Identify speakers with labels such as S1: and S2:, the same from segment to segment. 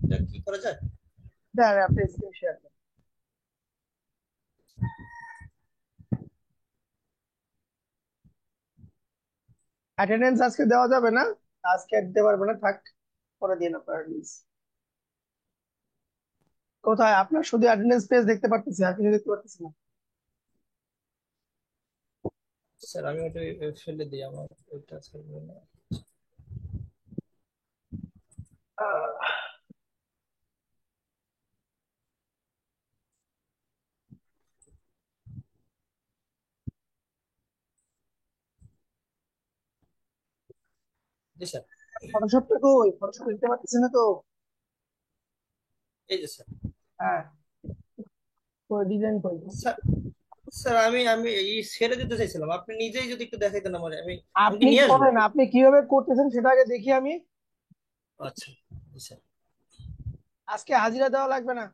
S1: এটা কি করা যায়?
S2: দেন আপনি স্ক্রিন শেয়ার করেন। অ্যাটেন্ডেন্স আজকে দেওয়া যাবে না, আজকে আর দিতে পারবো না, থাক, পরে দিন আপনার প্লিজ। কোথায় আপনার শুধু অ্যাটেন্ডেন্স পেজ দেখতে পারতেছি, আর কিছু দেখতে পারতেছি না।
S1: স্যার আমি ওটা ফেলে দিই, আমার ওইটা থাকবে না।
S2: আহ,
S1: জি স্যার।
S2: ফটোশপটা কই, ফটোশপ দেখতে পাচ্ছি না তো।
S1: এই যে স্যার।
S2: হ্যাঁ, কই ডিজাইন কই?
S1: স্যার, স্যার আমি আমি এই ছেড়ে দিতে চাইছিলাম, আপনি নিজেই যদি একটু দেখাইতেন আমার, আমি আমি কি
S2: আপনি
S1: নিয়ে আসবো?
S2: করেন, আপনি কিভাবে করতেছেন সেটা আগে দেখি আমি।
S1: আচ্ছা। জি স্যার।
S2: আজকে হাজিরা দেওয়া লাগবে না।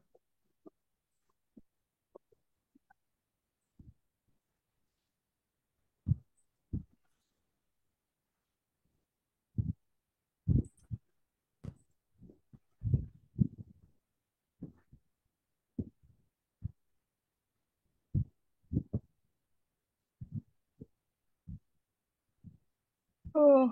S2: ওহ,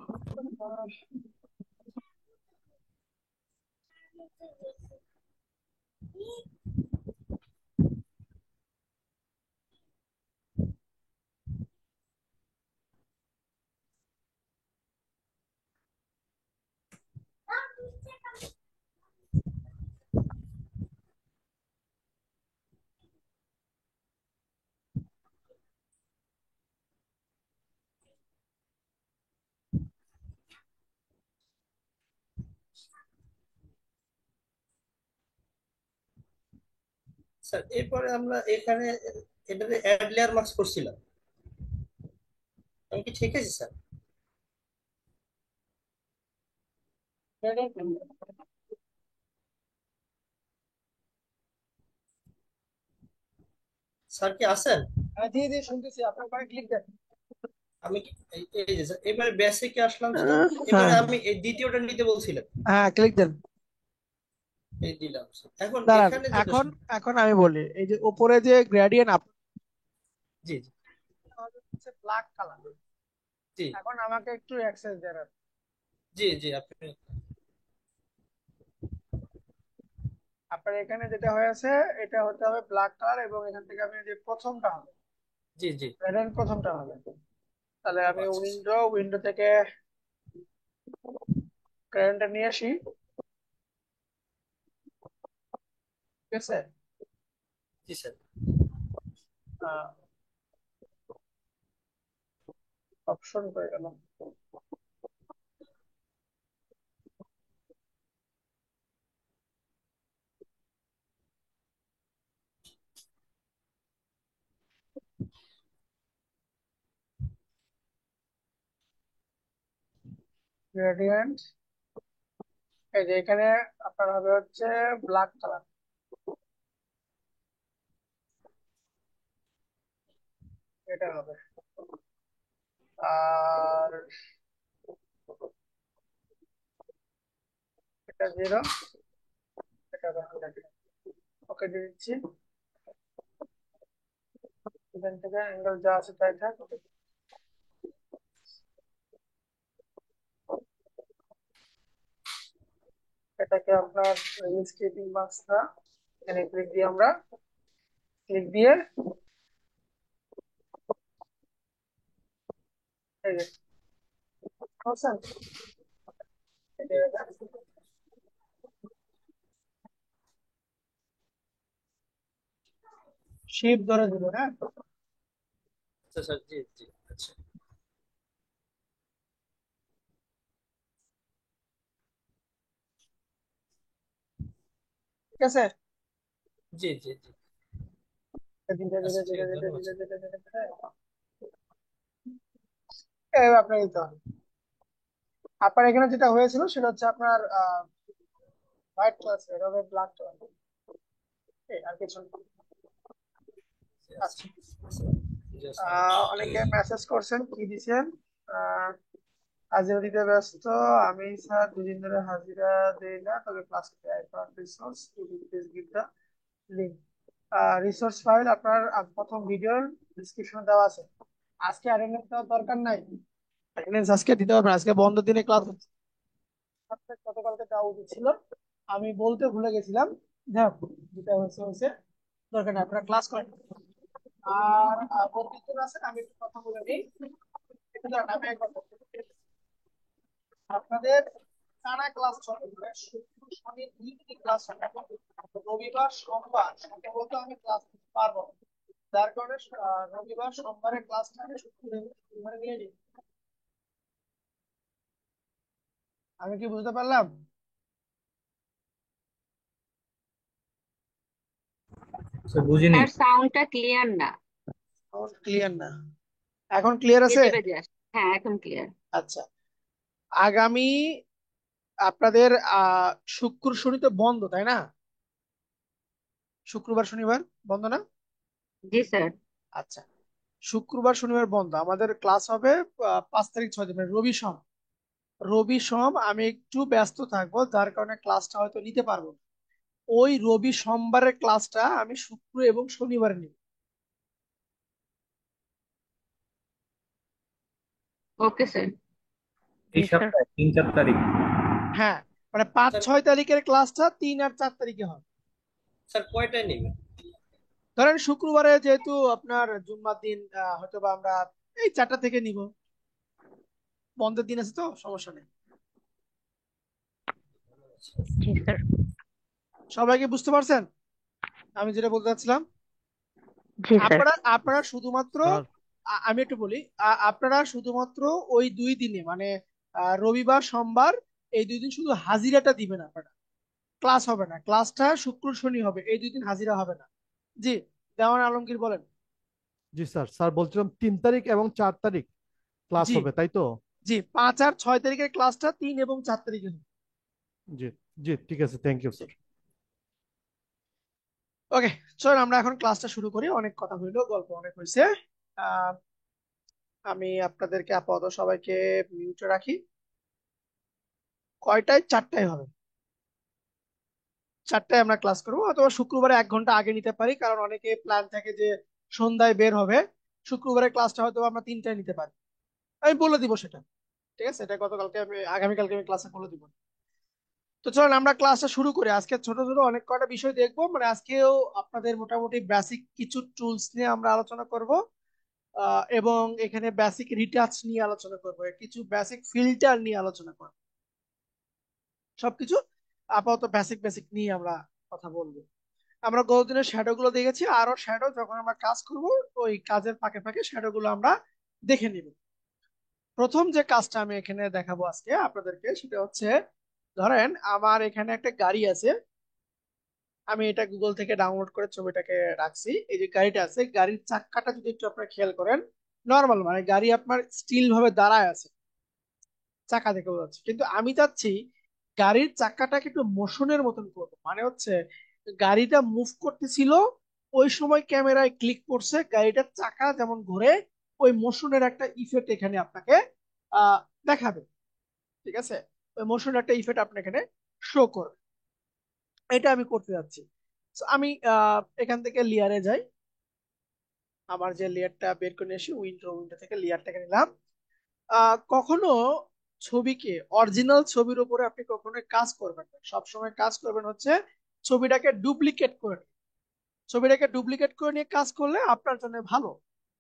S1: স্যার এরপরে আমরা এখানে এটাতে অ্যাড লেয়ার মার্কস করছিলাম, আমি কি ঠিক আছে স্যার? স্যার কি আছেন?
S2: হ্যাঁ, দিয়ে দিয়ে শুনতেছি, আপনার পরে ক্লিক দেন।
S1: আমি কি এই যে স্যার, এবারে বেসিকে আসলাম স্যার। এবারে
S2: হ্যাঁ,
S1: আমি এই দ্বিতীয়টা নিতে বলছিলাম।
S2: হ্যাঁ ক্লিক দেন।
S1: এই দিলাম স্যার। এখন
S2: দাঁড়ান,
S1: এখানে যেটা
S2: এখন এখন আমি বলি, এই যে উপরে যে গ্রেডিয়েন্ট আপ
S1: জি জি
S2: হচ্ছে ব্ল্যাক কালার।
S1: জি
S2: এখন আমাকে একটু অ্যাক্সেস দেন আপনি।
S1: জি জি আপনি।
S2: আপনার এখানে যেটা হয়েছে, এটা হতে হবে ব্ল্যাক কালার, এবং এখান থেকে আপনি যে প্রথমটা হবে,
S1: জি জি।
S2: গ্রেডিয়েন্ট প্রথমটা হবে। তাহলে আমি
S1: আচ্ছা আচ্ছা।
S2: উইন্ডো উইন্ডো থেকে গ্রেডিয়েন্টটা নিয়ে আসি। ঠিক আছে।
S1: জি স্যার।
S2: অপশন পেয়ে গেল। গ্রেডিয়েন্ট, এই যে এখানে আপনার হবে হচ্ছে ব্ল্যাক কালার, এটা হবে। আর এটা 0, এটা হবে 100। ওকে দিয়ে দিচ্ছি। এখান থেকে অ্যাঙ্গেল যা আছে তাই থাক। এটাকে আপনার স্কেপিং মার্কসটা এখানে ক্লিক দিয়ে আমরা ক্লিক দিয়ে এই যে বুঝছেন? শিপ ধরে দিল, হ্যাঁ।
S1: আচ্ছা স্যার। জি জি। আচ্ছা।
S2: ঠিক আছে।
S1: জি জি জি।
S2: ধীরে ধীরে
S1: আচ্ছা ঠিক
S2: ধীরে
S1: আছে,
S2: ধীরে
S1: ধন্যবাদ
S2: ধীরে
S1: স্যার।
S2: ধীরে ধীরে ধীরে এইভাবে আপনার দিতে হবে। আপনার এখানে যেটা হয়েছিল সেটা হচ্ছে আপনার হোয়াইট কালার, এটা হবে ব্ল্যাক কালার, আর কিছু না।
S1: জি, আচ্ছা।
S2: আচ্ছা।
S1: আচ্ছা। জি আসসালামু আলাইকুম।
S2: অনেকে মেসেজ করছেন, কি দিছেন? হাজিরা দিতে ব্যস্ত। আমি স্যার 2 দিন ধরে হাজিরা দেই না, তবে class resource please give the link. Resource file আপনার প্রথম ভিডিওর ডিসক্রিপশনে দেওয়া আছে। আজকে অ্যাটেন্ডেন্স দেওয়ার দরকার নাই, অ্যাটেন্ডেন্স আজকে দিতে হবে না, আজকে বন্ধ দিনে ক্লাস হচ্ছে। গতকালকে দেওয়া উচিত ছিল, আমি বলতে ভুলে গেছিলাম। যাক, যেটা হয়েছে হয়েছে, দরকার নেই, আপনারা ক্লাস করেন। আর প্রত্যেকজন আছেন, আমি একটু কথা বলে নিই। একটু দাঁড়ান, আমি একবার কথা বলি। আপনাদের টানা ক্লাস চলবে, শুক্র শনি 2 দিনই ক্লাস হবে। রবিবার সোমবার সম্ভবত আমি ক্লাস নিতে পারবো না। যার কারণে রবিবার সোমবারের ক্লাসটা আমি শুক্রবারে নিয়ে নিই। আমি কি বুঝতে পারলাম?
S1: স্যার বুঝিনি।
S3: তার সাউন্ডটা ক্লিয়ার না।
S2: ক্লিয়ার না? এখন ক্লিয়ার আছে?
S3: বেজে বেজে আসে। হ্যাঁ, এখন ক্লিয়ার।
S2: আচ্ছা, আগামী আপনাদের শুক্র শনি তো বন্ধ, তাই না? শুক্রবার শনিবার বন্ধ না?
S3: জি স্যার।
S2: আচ্ছা, শুক্রবার শনিবার বন্ধ, আমাদের ক্লাস হবে 5 তারিখ 6 দিন, মানে রবি সোম। রবি সোম আমি একটু ব্যস্ত থাকবো, যার কারণে ক্লাসটা হয়তো নিতে পারবো না। ওই রবি সোমবারের ক্লাসটা আমি শুক্র এবং শনিবারে নিব।
S3: Okay sir.
S1: এই
S3: জি স্যার।
S1: সপ্তাহে 3-4 তারিখ।
S2: হ্যাঁ, মানে 5
S1: স্যার
S2: 6 তারিখের ক্লাসটা 3 আর 4 তারিখে হবে।
S1: স্যার কয়টায় নেবেন?
S2: ধরেন শুক্রবারে যেহেতু আপনার জুম্মার দিন, হয়তো বা আমরা এই 4টা থেকে নিব, বন্ধের দিন আছে তো সমস্যা নেই।
S3: জি স্যার।
S2: সবাইকে বুঝতে পারছেন আমি যেটা বলতে চাচ্ছিলাম?
S3: জি স্যার।
S2: আপনারা আপনারা শুধুমাত্র,
S4: স্যার
S2: আমি একটু বলি, আপনারা শুধুমাত্র ওই 2 দিনে, মানে রবিবার সোমবার, এই 2 দিন শুধু হাজিরাটা দিবেন আপনারা। ক্লাস হবে না, ক্লাসটা শুক্র শনি হবে, এই 2 দিন হাজিরা হবে না। জি, দেওয়ান আলমগীর বলেন।
S4: জি স্যার, স্যার বলছিলাম 3 তারিখ এবং 4 তারিখ ক্লাস
S2: জি,
S4: হবে, তাই তো?
S2: জি, 5 আর 6 তারিখের ক্লাসটা 3 এবং 4 তারিখে হবে।
S4: জি, জি, ঠিক আছে, থ্যাংক ইউ স্যার।
S2: ওকে, চলুন আমরা এখন ক্লাসটা শুরু করি, অনেক কথা হইলো, গল্প অনেক হয়েছে। আহ, আমি আপনাদেরকে আপাতত সবাইকে মিউটে রাখি। কয়টায়? 4টায় হবে। 4টায় আমরা ক্লাস করবো, অথবা শুক্রবারে 1 ঘন্টা আগে নিতে পারি, কারণ অনেকে প্ল্যান থাকে যে সন্ধ্যায় বের হবে। শুক্রবারের ক্লাসটা হয়তো আমরা 3টায় নিতে পারি, আমি বলে দিব সেটা। ঠিক আছে, এটা গতকালকে আমি, আগামীকালকে আমি ক্লাসে বলে দিব। তো চলুন আমরা ক্লাসটা শুরু করি। আজকে ছোট ছোট অনেক কয়টা বিষয় দেখবো, মানে আজকেও আপনাদের মোটামুটি বেসিক কিছু টুলস নিয়ে আমরা আলোচনা করব, এবং এখানে বেসিক রিটাচ নিয়ে আলোচনা করব, কিছু বেসিক ফিল্টার নিয়ে আলোচনা করব, সবকিছু আপাতত বেসিক বেসিক নিয়ে আমরা কথা বলবো। আমরা গতদিনের শ্যাডো গুলো দেখেছি, আরো শ্যাডো যখন আমরা কাজ করব, ওই কাজের ফাঁকে ফাঁকে শ্যাডো গুলো আমরা দেখে নিব। প্রথম যে কাজটা আমি এখানে দেখাবো আজকে আপনাদেরকে, সেটা হচ্ছে, ধরেন আমার এখানে একটা গাড়ি আছে, আমি এটা গুগল থেকে ডাউনলোড করে ছবিটাকে রাখছি। এই যে গাড়িটা আছে, গাড়ির চাক্কাটা যদি একটু আপনারা খেয়াল করেন, নর্মাল মানে গাড়ি আপনার স্টিল ভাবে দাঁড়ায় আছে, চাকা দেখে বোঝা যাচ্ছে, কিন্তু আমি চাচ্ছি গাড়ির চাকাটাকে একটু মোশনের মতন করবো। মানে হচ্ছে গাড়িটা মুভ করতেছিল, ওই সময় ক্যামেরায় ক্লিক করছে, গাড়িটার চাকা যেমন ঘুরে, ওই মোশনের একটা ইফেক্ট এখানে আপনাকে আহ দেখাবে। ঠিক আছে, ওই মোশনের একটা ইফেক্ট আপনার এখানে শো করবে। এটা আমি করতে যাচ্ছি। So, আমি এখান থেকে লেয়ারে যাই, আমার যে লেয়ারটা বের করে নিয়ে আসি, উইন্ডো উইন্ডো থেকে লেয়ারটাকে নিলাম। কখনো ছবিকে, অরিজিনাল ছবির উপরে আপনি কখনো কাজ করবেন না, সবসময় কাজ করবেন হচ্ছে ছবিটাকে ডুপ্লিকেট করে নিয়ে। ছবিটাকে ডুপ্লিকেট করে নিয়ে কাজ করলে আপনার জন্য ভালো।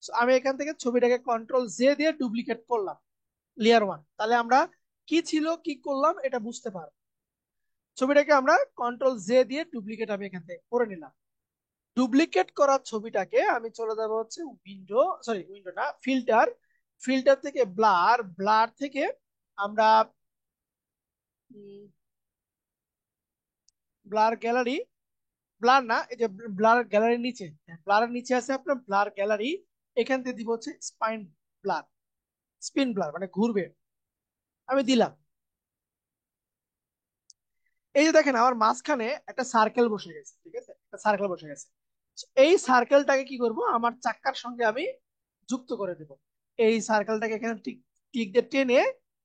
S2: So, আমি এখান থেকে ছবিটাকে কন্ট্রোল-জে দিয়ে ডুপ্লিকেট করলাম, লেয়ার 1। তাহলে আমরা কি ছিল কি করলাম এটা বুঝতে পারবো। ছবিটাকে আমরা কন্ট্রোল-জে দিয়ে ডুপ্লিকেট আমি এখান থেকে করে নিলাম। ডুপ্লিকেট করা ছবিটাকে আমি চলে যাব হচ্ছে উইন্ডো, সরি উইন্ডো না, ফিল্টার। ফিল্টার থেকে ব্লার, ব্লার থেকে আমরা ব্লার গ্যালারি, ব্লার না, এই যে ব্লার গ্যালারির নিচে, ব্লারের নিচে আছে আপনার ব্লার গ্যালারি, এখান থেকে দিব হচ্ছে স্পাইন ব্লার, স্পিন ব্লার মানে ঘুরবে, আমি দিলাম। এই যে দেখেন আমার মাঝখানে একটা সার্কেল বসে গেছে, ঠিক আছে, একটা সার্কেল বসে গেছে। এই সার্কেলটাকে কি করব, আমার চাক্কার সঙ্গে আমি যুক্ত করে দেব। এই সার্কেলটাকে এখানে টিক টিক দিয়ে টেনে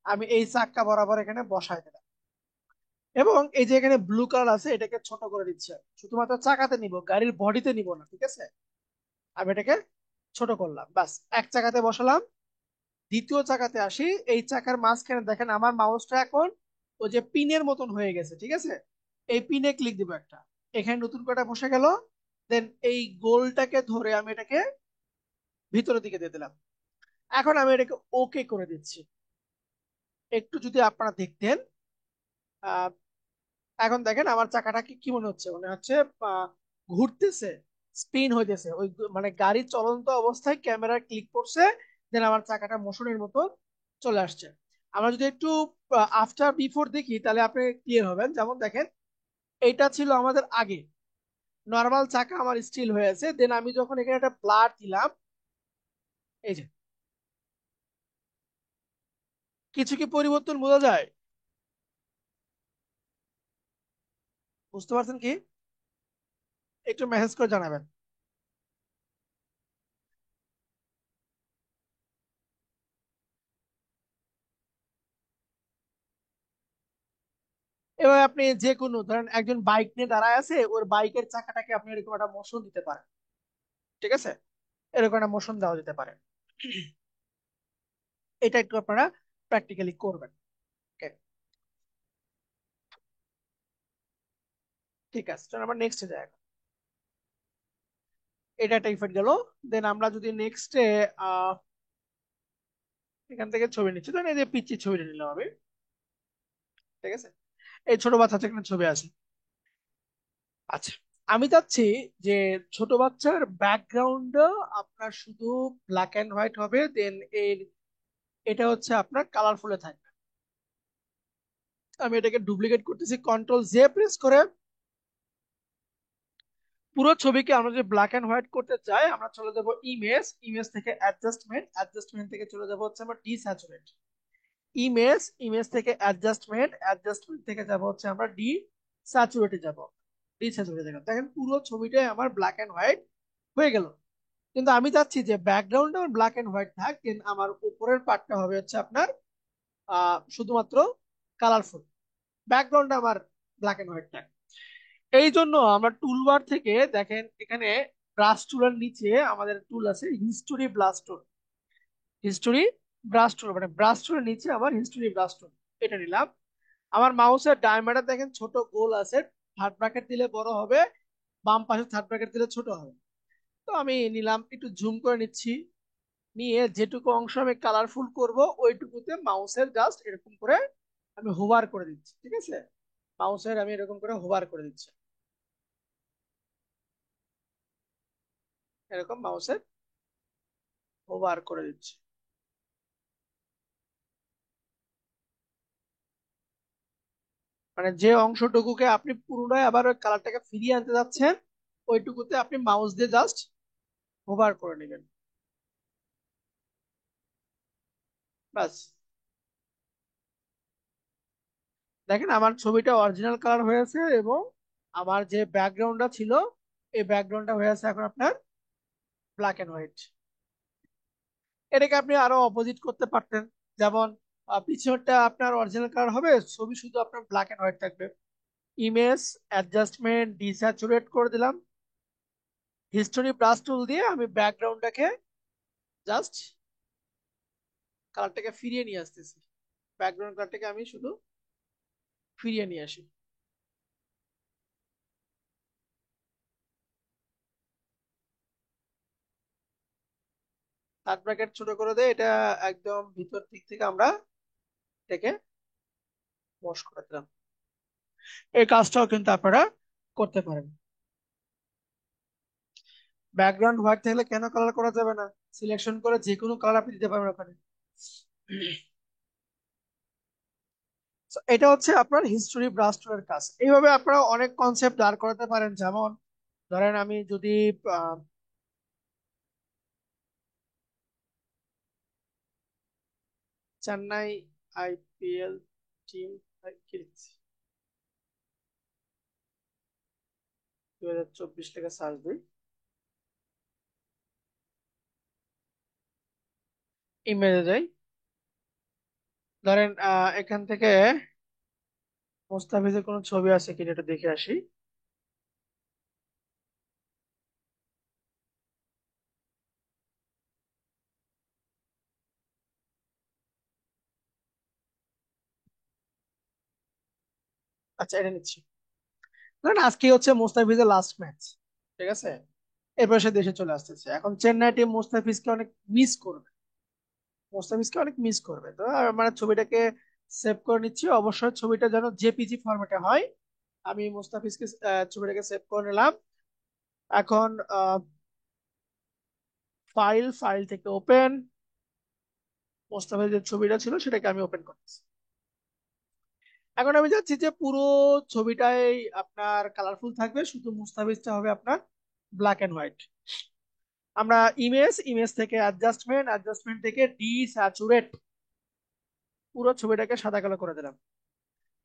S2: আমি এই চাক্কা বরাবর এখানে বসাই দিলাম, এবং এই যে এখানে ব্লু কালার আছে এটাকে ছোট করে দিচ্ছি। শুধুমাত্র চাকাতে নিব, গাড়ির বডিতে নিব না, ঠিক আছে? আমি এটাকে ছোট করলাম, বাস। এক চাকাতে বসালাম। দ্বিতীয় চাকাতে আসি। এই চাকার মাঝখানে দেখেন আমার মাউসটা এখন ওই যে পিনের মতন হয়ে গেছে, ঠিক আছে? এই পিনে ক্লিক দিব একটা, এখানে নতুন করে বসে গেল। দেন এই গোলটাকে ধরে আমি এটাকে ভিতরের দিকে দিয়ে দিলাম। এখন আমি এটাকে ওকে করে দিচ্ছি। একটু যদি আপনারা দেখতেন, আহ এখন দেখেন আমার চাকাটা কি মনে হচ্ছে, মনে হচ্ছে আহ, ঘুরতেছে, স্পিন হইতেছে। ওই মানে গাড়ির চলন্ত অবস্থায় ক্যামেরা ক্লিক করছে, দেন আমার চাকাটা মোশনের মতো চলে আসছে। আমরা যদি একটু আফটার বিফোর দেখি তাহলে আপনি ক্লিয়ার হবেন। যেমন দেখেন, এইটা ছিল আমাদের আগে, নর্মাল চাকা আমার স্টিল হয়েছে। দেন আমি যখন এখানে একটা ব্লার দিলাম, এই যে কিছু কি পরিবর্তন বোঝা যায়? বুঝতে পারছেন কি? একটু মেসেজ করে জানাবেন। এবার আপনি যে কোনো ধরেন একজন বাইক নিয়ে দাঁড়ায় আছে, ওর বাইকের চাকাটাকে আপনি এরকম একটা মোশন দিতে পারেন, ঠিক আছে? এরকম একটা মোশন দেওয়া যেতে পারে। এটা একটু আপনারা প্র্যাকটিক্যালি করবেন। Okay, ঠিক আছে, চলুন আমরা নেক্সটে যাই এখন। এটা একটা ইফেক্ট গেল। দেন আমরা যদি নেক্সটে এখান থেকে ছবি নিচ্ছি, ধরেন এই যে পিচ্চির ছবিটা নিলাম আমি, ঠিক আছে? এই ছোট বাচ্চা এখানে ছবি আছে। আচ্ছা, আমি চাচ্ছি যে ছোট বাচ্চার ব্যাকগ্রাউন্ড আপনার শুধু ব্ল্যাক এন্ড হোয়াইট হবে, দেন এর এটা হচ্ছে আপনার কালারফুলে থাকবে। আমি এটাকে ডুপ্লিকেট করতেছি, কন্ট্রোল জে প্রেস করে। পুরো ছবিকে আমরা যদি ব্ল্যাক এন্ড হোয়াইট করতে চাই, আমরা চলে যাব ইমেজ, ইমেজ থেকে অ্যাডজাস্টমেন্ট, অ্যাডজাস্টমেন্ট থেকে চলে যাব হচ্ছে আমরা ডিস্যাচুরেট। ইমেজ, ইমেজ থেকে অ্যাডজাস্টমেন্ট, অ্যাডজাস্টমেন্ট থেকে যাব হচ্ছে আমরা ডিস্যাচুরেটে যাব। ডিস্যাচুরেটে যাব, দেখেন পুরো ছবিটাই আমার ব্ল্যাক এন্ড হোয়াইট হয়ে গেল। কিন্তু আমি চাচ্ছি যে ব্যাকগ্রাউন্ড আমার ব্ল্যাক এন্ড হোয়াইট থাক, কিন্তু আমার উপরের পার্টটা হবে হচ্ছে আপনার শুধুমাত্র কালারফুল, ব্যাকগ্রাউন্ড আমার ব্ল্যাক এন্ড হোয়াইট থাক। এই জন্য আমরা টুলবার থেকে দেখেন এখানে ব্রাশ টুলের নিচে আমাদের টুল আছে হিস্টোরি ব্রাশ টুল। হিস্টোরি ব্রাশ টুল মানে ব্রাশ টুলের নিচে আমার হিস্টোরি ব্রাশ টুল, এটা নিলাম। আমার মাউসের ডায়ামিটার দেখেন ছোট গোল আছে, থার্ড ব্র্যাকেট দিলে বড় হবে, বাম পাশে থার্ড ব্র্যাকেট দিলে ছোট হবে। তো আমি নিলাম, একটু জুম করে নিচ্ছি, নিয়ে যেটুকু অংশ আমি কালারফুল করব ওইটুকুতে মাউসের জাস্ট এরকম করে আমি হোভার করে দিচ্ছি, ঠিক আছে? মাউসের আমি এরকম করে হোভার করে দিচ্ছি, এরকম মাউসের হোভার করে দিচ্ছি। মানে যে অংশটুকুকে আপনি পুনরায় আবার ওই কালারটাকে ফিরিয়ে আনতে যাচ্ছেন, ওইটুকুতে আপনি মাউস দিয়ে জাস্ট হোভার করে নেবেন, বাস। দেখেন আমার ছবিটা অরিজিনাল কালার হয়েছে, এবং আমার যে ব্যাকগ্রাউন্ডটা ছিল এই ব্যাকগ্রাউন্ডটা হয়েছে এখন আপনার ব্ল্যাক এন্ড হোয়াইট। এটাকে আপনি আরো অপোজিট করতে পারতেন, যেমন পিছনটা আপনার অরিজিনাল কালার হবে, ছবি শুধু আপনার ব্ল্যাক এন্ড হোয়াইট থাকবে। ইমেজ, অ্যাডজাস্টমেন্ট, ডিস্যাচুরেট করে দিলাম। হিস্টোরি ব্রাশ টুল দিয়ে আমি ব্যাকগ্রাউন্ডটাকে জাস্ট কালারটাকে ফিরিয়ে নিয়ে আসতেছি, ব্যাকগ্রাউন্ড কালারটাকে আমি শুধু ফিরিয়ে নিয়ে আসি। থার্ড ব্র্যাকেট ছোট করে দেয়, এটা একদম ভিতর দিক থেকে আমরা এটাকে ওয়াশ করে দিলাম। এই কাজটাও কিন্তু আপনারা করতে পারেন। ব্যাকগ্রাউন্ড হোয়াইট থাকলে কেন কালার করা যাবে না? সিলেকশন করে যে কোনো কালার আপনি দিতে পারবেন ওখানে। So, এটা হচ্ছে আপনার হিস্টোরি ব্রাশ টুলের কাজ। এইভাবে আপনারা অনেক কনসেপ্ট দাঁড় করাতে পারেন। যেমন ধরেন আমি যদি আহ, চেন্নাই আইপিএল টিম 2024 থেকে সার্চ দিই, ইমেজে যাই, ধরেন এখান থেকে মোস্তাফিজের কোনো ছবি আছে কিনা একটু দেখে আসি। আচ্ছা, এটা নিচ্ছি। ধরেন আজকে হচ্ছে মোস্তাফিজের লাস্ট ম্যাচ, ঠিক আছে? এরপর সে দেশে চলে আসতেছে। এখন চেন্নাই টিম মোস্তাফিজকে অনেক মিস করবে, মোস্তাফিজকে অনেক মিস করবে। তো মানে ছবিটাকে সেভ করে নিচ্ছি। অবশ্যই ছবিটা যেন জেপিজি ফরম্যাটে হয়। আমি মোস্তাফিজকে ছবিটাকে সেভ করে নিলাম। এখন ফাইল ফাইল থেকে ওপেন, মোস্তাফিজের ছবিটা ছিল সেটাকে আমি ওপেন করতেছি। এখন আমি যাচ্ছি যে পুরো ছবিটাই আপনার কালারফুল থাকবে, শুধু মুস্তাফিজটা হবে আপনার ব্ল্যাক এন্ড হোয়াইট। আমরা ইমেজ ইমেজ থেকে অ্যাডজাস্টমেন্ট, অ্যাডজাস্টমেন্ট থেকে ডিস্যাচুরেট, পুরো ছবিটাকে সাদা কালো করে দিলাম।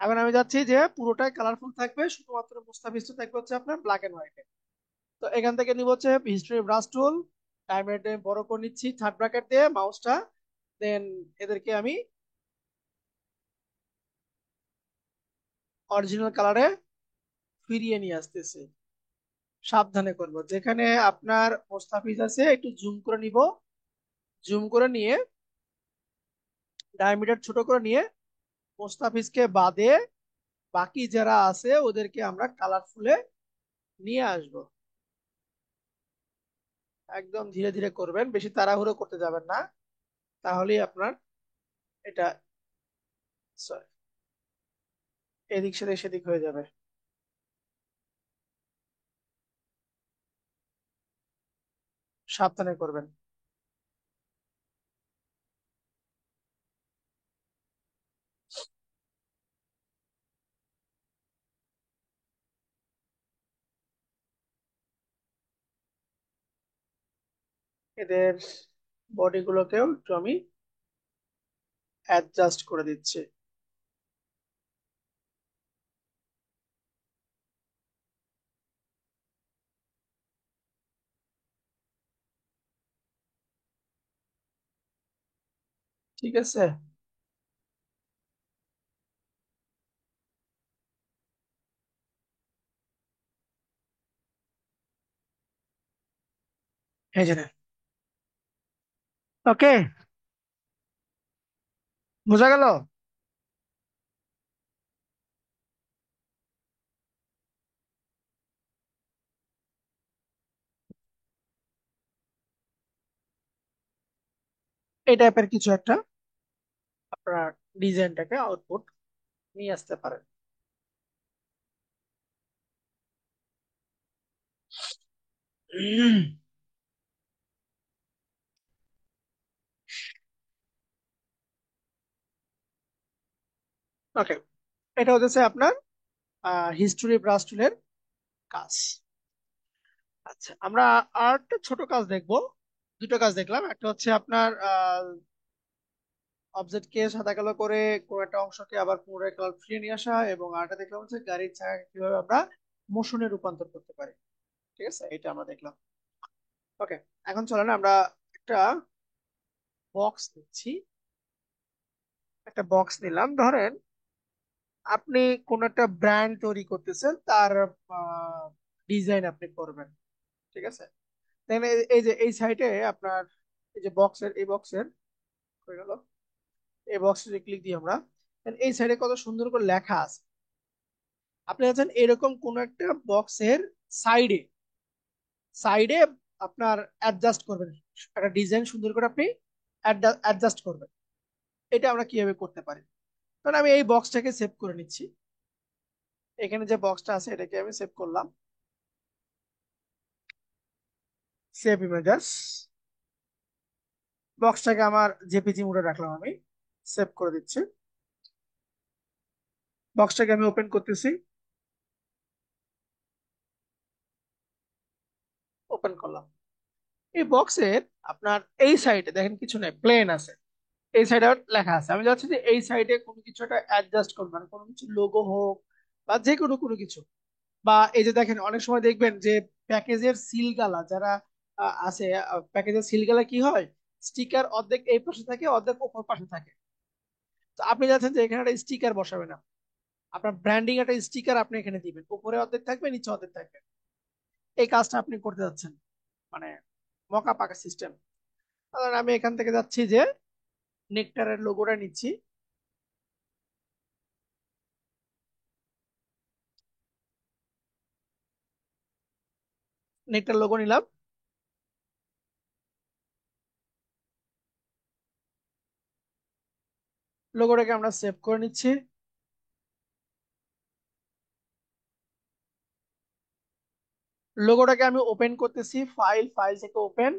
S2: এখন আমি যাচ্ছি যে পুরোটাই কালারফুল থাকবে, শুধুমাত্র মুস্তাফিজটা থাকবে হচ্ছে আপনার ব্ল্যাক এন্ড হোয়াইটে। তো এখান থেকে নিব হচ্ছে হিস্ট্রি ব্রাশ টুল, টাইমলাইনে বড় করে নিচ্ছি থার্ড ব্র্যাকেট দিয়ে মাউসটা। দেন এদেরকে আমি অরিজিনাল কালারে ফিরিয়ে নিয়ে আসতেছি। সাবধানে করব, যেখানে আপনার মোস্তাফিজ আছে একটু জুম করে নিব। জুম করে নিয়ে ডায়ামিটার ছোট করে নিয়ে মোস্তাফিজকে বাদে বাকি যারা আছে ওদেরকে আমরা কালারফুলে নিয়ে আসব। একদম ধীরে ধীরে করবেন, বেশি তাড়াহুড়ো করতে যাবেন না, তাহলেই আপনার এটা sorry, এদিক সেদিক সেদিক হয়ে যাবে। সাবধানে করবেন। এদের বডি গুলোকেও একটু আমি অ্যাডজাস্ট করে দিচ্ছি। ঠিক আছে, এই যে নেন। ওকে, বোঝা গেল? এই টাইপের কিছু একটা আপনার ডিজাইনটাকে আউটপুট নিয়ে আসতে পারেন। ওকে, এটা হচ্ছে আপনার হিস্টোরি ব্রাশ টুলের কাজ। আচ্ছা, আমরা আর একটা ছোট কাজ দেখবো। দুটো কাজ দেখলাম, একটা হচ্ছে আপনার অবজেক্টকে সাদা কালো করে কোনো একটা অংশকে আবার পুনরায় কালার ফিরিয়ে নিয়ে আসা, এবং আরেকটা দেখলাম হচ্ছে গাড়ির চাকা কিভাবে আমরা মোশনে রূপান্তর করতে পারি। ঠিক আছে, এটা আমরা দেখলাম। ওকে, এখন চলেন আমরা একটা বক্স নিচ্ছি। একটা বক্স নিলাম। ধরেন আপনি কোন একটা ব্র্যান্ড তৈরি করতেছেন, তার ডিজাইন আপনি করবেন। ঠিক আছে, দেখেন এই যে এই সাইডে আপনার এই যে বক্সের, এই বক্সের হয়ে গেল, এই বক্সে যে ক্লিক দিই আমরা, দেখেন এই সাইডে কত সুন্দর করে লেখা আছে। আপনি আছেন এরকম কোন একটা বক্সের সাইডে, সাইডে আপনার অ্যাডজাস্ট করবেন, একটা ডিজাইন সুন্দর করে আপনি অ্যাডজাস্ট করবেন। এটা আমরা কিভাবে করতে পারি? কারণ আমি এই বক্সটাকে সেভ করে নিচ্ছি। এখানে যে বক্সটা আছে এটাকে আমি সেভ করলাম, সেভ ইমেজেস। বক্সটাকে আমার জেপিজি মোডে রাখলাম, আমি সেভ করে দিচ্ছি। বক্সটাকে আমি ওপেন করতেছি, ওপেন করলাম। এই বক্সের আপনার এই সাইডে দেখেন কিছু নেই, প্লেন আছে। এই সাইডে লেখা আছে। আমি চাচ্ছি যে এই সাইডে কোনো কিছু একটা অ্যাডজাস্ট করবো, মানে কোনো কিছু লোগো হোক বা যে কোনো কোনো কিছু। বা এই যে দেখেন অনেক সময় দেখবেন যে প্যাকেজের সিল গালা যারা আছে, প্যাকেজের সিল গালা কি হয়, স্টিকার অর্ধেক এই পাশে থাকে অর্ধেক ওপর পাশে থাকে। তো আপনি যাচ্ছেন যে এখানে একটা স্টিকার বসাবেন, আপনার ব্র্যান্ডিং একটা স্টিকার আপনি এখানে দিবেন, উপরে অর্ধেক থাকবে নিচে অর্ধেক থাকবে। এই কাজটা আপনি করতে যাচ্ছেন, মানে মকা পাকা সিস্টেম। আমি এখান থেকে যাচ্ছি যে নেকটারের লোগোটা নিচ্ছি, নেকটার লোগো নিলাম। লোগোটাকে আমরা সেভ করে নিচ্ছি। লোগোটাকে আমি ওপেন করতেছি, ফাইল থেকে ওপেন।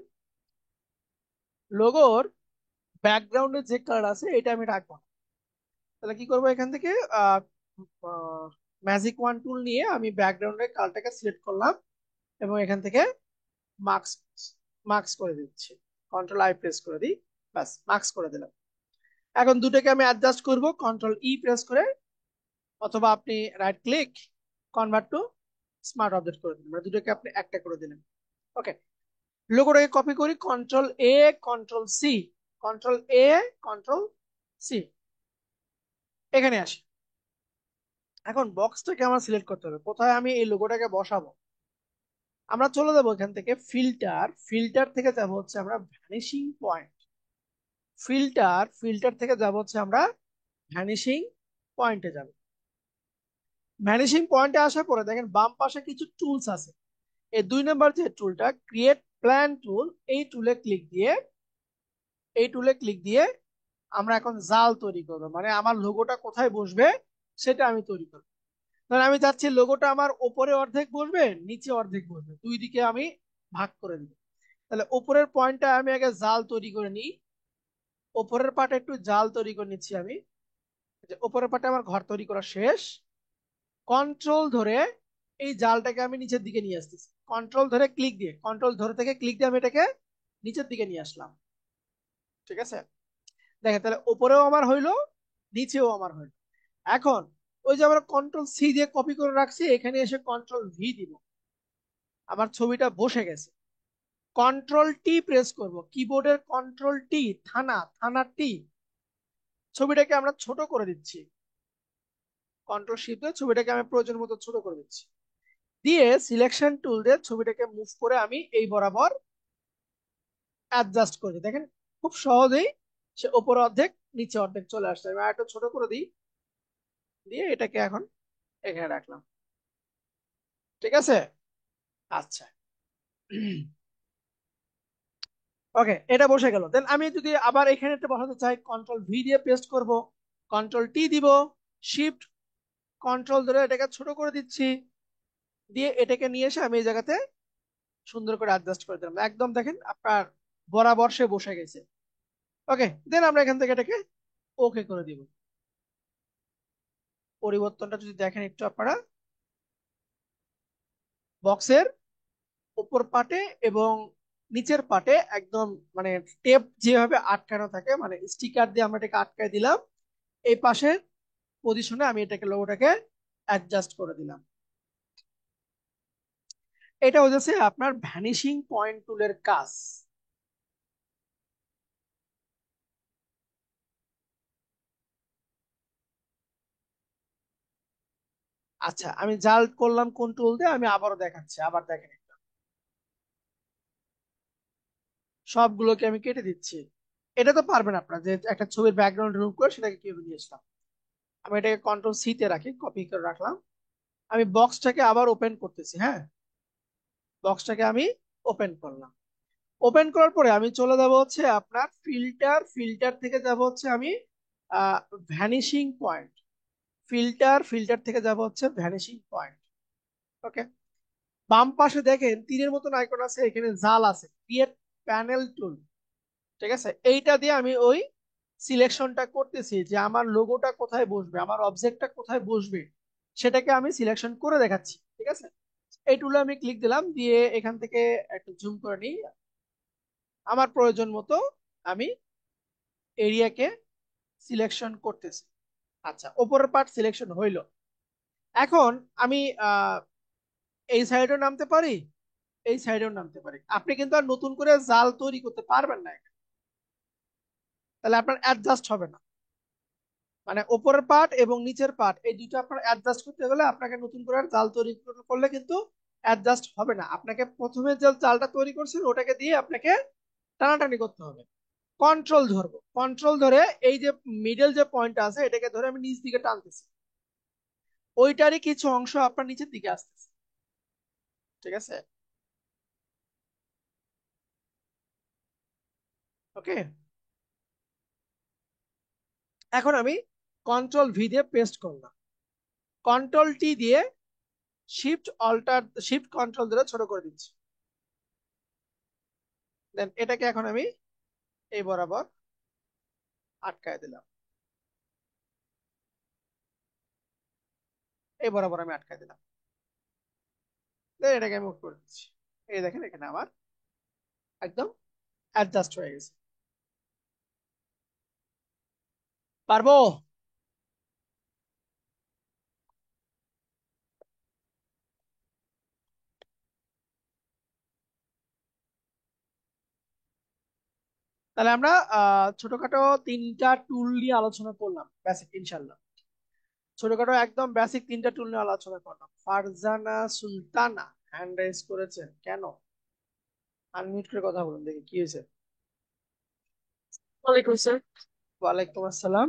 S2: লোগোর ব্যাকগ্রাউন্ডের যে কালার আছে এটা আমি রাখবো না। তাহলে কি করবো, এখান থেকে ম্যাজিক ওয়ান টুল নিয়ে আমি ব্যাকগ্রাউন্ডের কালারটাকে সিলেক্ট করলাম এবং এখান থেকে মার্কস মার্কস করে দিচ্ছি, কন্ট্রোল আই প্রেস করে দিই, ব্যাস মার্কস করে দিলাম। এখন দুটোকে আমি অ্যাডজাস্ট করব কন্ট্রোল ই প্রেস করে, অথবা আপনি right click convert to smart object করে দিলেন, মানে দুটোকে আপনি একটা করে দিলেন। ওকে, লোগোটাকে কপি করি, কন্ট্রোল এ কন্ট্রোল সি, কন্ট্রোল এ কন্ট্রোল সি, এখানে আসি। এখন বক্সটাকে আমার সিলেক্ট করতে হবে, কোথায় আমি এই লোগোটাকে বসাবো। আমরা চলে যাবো এখান থেকে ফিল্টার থেকে যাব হচ্ছে আমরা ভ্যানিশিং পয়েন্ট, ফিল্টার থেকে যাব হচ্ছে আমরা ভ্যানিশিং পয়েন্টে যাব। ভ্যানিশিং পয়েন্টে আসার পরে দেখেন বাম পাশে কিছু টুলস আছে, এই 2 নম্বর যে টুলটা ক্রিয়েট প্ল্যান টুল, এই টুলে ক্লিক দিয়ে আমরা এখন জাল তৈরি করবো, মানে আমার লোগোটা কোথায় বসবে সেটা আমি তৈরি করবো। তাহলে আমি চাচ্ছি লোগোটা আমার উপরে অর্ধেক বসবে নিচে অর্ধেক বসবে, দুই দিকে আমি ভাগ করে দিব। তাহলে উপরের পয়েন্টটা আমি আগে জাল তৈরি করে নিই, উপরের পাটে একটু জাল তৈরি করে নিচ্ছি আমি। যে উপরের পাটে আমার ঘর তৈরি করা শেষ, কন্ট্রোল ধরে এই জালটাকে আমি নিচের দিকে নিয়ে আসতেছি, কন্ট্রোল ধরে থেকে ক্লিক দিয়ে আমি এটাকে নিচের দিকে নিয়ে আসলাম। ঠিক আছে, দেখেন তাহলে উপরেও আমার হইলো নিচেও আমার হইলো। এখন ওই যে আমরা কন্ট্রোল সি দিয়ে কপি করে রাখছি, এখানে এসে কন্ট্রোল ভি দিব, আমার ছবিটা বসে গেছে। কন্ট্রোল টি প্রেস করব, কিবোর্ডের কন্ট্রোল টি, থানা টি, ছবিটাকে আমরা ছোট করে দিচ্ছি, কন্ট্রোল শিফট দিয়ে ছবিটাকে আমি প্রয়োজন মতো ছোট করে দিচ্ছি, দিয়ে সিলেকশন টুল দিয়ে ছবিটাকে মুভ করে আমি এই বরাবর অ্যাডজাস্ট করে দিই। দেখেন খুব সহজেই সে উপরে অর্ধেক নিচে অর্ধেক চলে আসছে। আমি আরেকটু ছোট করে দিই, দিয়ে এটাকে এখন এখানে রাখলাম। ঠিক আছে, আচ্ছা ওকে, এটা বসে গেল। দেন আমি যদি আবার এখানে একটা বসাতে চাই, কন্ট্রোল ভি দিয়ে পেস্ট করব, কন্ট্রোল টি দিব, শিফট কন্ট্রোল ধরে এটাকে ছোট করে দিচ্ছি, দিয়ে এটাকে নিয়ে এসে আমি এই জায়গাতে সুন্দর করে অ্যাডজাস্ট করে দিলাম, একদম দেখেন আপনার বরাবর সে বসে গেছে। ওকে, দেন আমরা এখান থেকে এটাকে ওকে করে দিব। পরিবর্তনটা যদি দেখেন একটু আপনারা, বক্সের উপর পাটে এবং নিচের পাটে একদম মানে টেপ যেভাবে আটকানো থাকে, মানে স্টিকার দিয়ে আমরা এটাকে আটকায় দিলাম, এই পাশের পজিশনে আমি এটাকে লোগোটাকে অ্যাডজাস্ট করে দিলাম। এটা হচ্ছে আপনার ভ্যানিশিং পয়েন্ট টুলের কাজ। আচ্ছা, আমি জাল করলাম কোন টুল দিয়ে আমি আবারও দেখাচ্ছি, আবার দেখেন একটু। সবগুলোকে আমি কেটে দিচ্ছি। এটা তো পারবেন আপনারা যে একটা ছবির ব্যাকগ্রাউন্ড রিমুভ করে সেটাকে কিভাবে নিয়ে আসলাম। আমি এটাকে কন্ট্রোল সি তে রাখি, কপি করে রাখলাম। আমি বক্সটাকে আবার ওপেন করতেছি, হ্যাঁ বক্সটাকে আমি ওপেন করলাম। ওপেন করার পরে আমি চলে যাব হচ্ছে আপনার ফিল্টার থেকে যাব হচ্ছে আমি ভ্যানিশিং পয়েন্ট, ফিল্টার থেকে যাব হচ্ছে ভ্যানিশিং পয়েন্ট। ওকে, বাম পাশে দেখেন তীরের মতন আইকন আছে, এখানে জাল আছে, ক্রিয়েট প্যানেল টুল। ঠিক আছে, এইটা দিয়ে আমি ওই সিলেকশনটা করতেছি যে আমার লোগোটা কোথায় বসবে, আমার অবজেক্টটা কোথায় বসবে, সেটাকে আমি সিলেকশন করে দেখাচ্ছি। ঠিক আছে, এই টুলে আমি ক্লিক দিলাম, দিয়ে এখান থেকে একটু জুম করে নিই, আমার প্রয়োজন মতো আমি এরিয়াকে সিলেকশন করতেছি। আচ্ছা, ওপরের পার্ট সিলেকশন হইলো। এখন আমি এই সাইডেও নামতে পারি, এই সাইডেও নামতে পারি। আপনি কিন্তু আর নতুন করে জাল তৈরি করতে পারবেন না, তাহলে আপনার অ্যাডজাস্ট হবে না। মানে উপরের পার্ট এবং নিচের পার্ট এই দুটো আপনার অ্যাডজাস্ট করতে গেলে আপনাকে নতুন করে আর জাল তৈরি করলে কিন্তু অ্যাডজাস্ট হবে না। আপনাকে প্রথমে যে জালটা তৈরি করছেন ওটাকে দিয়ে আপনাকে টানাটানি করতে হবে। কন্ট্রোল ধরবো, কন্ট্রোল ধরে এই যে মিডল যে পয়েন্ট আছে এটাকে ধরে আমি নিচ দিকে টানতেছি, ওইটারই কিছু অংশ আপনার নিচের দিকে আসতেছে। ঠিক আছে, ওকে। এখন আমি কন্ট্রোল ভি দিয়ে পেস্ট করলাম, কন্ট্রোল টি দিয়ে শিফট কন্ট্রোল ধরে ছোট করে দিচ্ছি। দেন এটাকে এখন আমি এই বরাবর আটকায় দিলাম, এই বরাবর আমি আটকায় দিলাম। দেন এটাকে আমি মুভ করে দিচ্ছি। এই দেখেন এখানে আমার একদম অ্যাডজাস্ট হয়ে গেছে। পারবো? তাহলে আমরা ছোটখাটো তিনটা টুল নিয়ে আলোচনা করলাম, বেসিক ইনশাল্লাহ। ছোটখাটো একদম বেসিক তিনটা টুল নিয়ে আলোচনা করলাম। ফারজানা সুলতানা হ্যান্ড রাইজ করেছেন, কেন? আনমিউট করে কথা বলুন দেখি কি হয়েছে।
S5: ওয়ালাইকুম স্যার।
S2: ওয়ালাইকুম আসসালাম।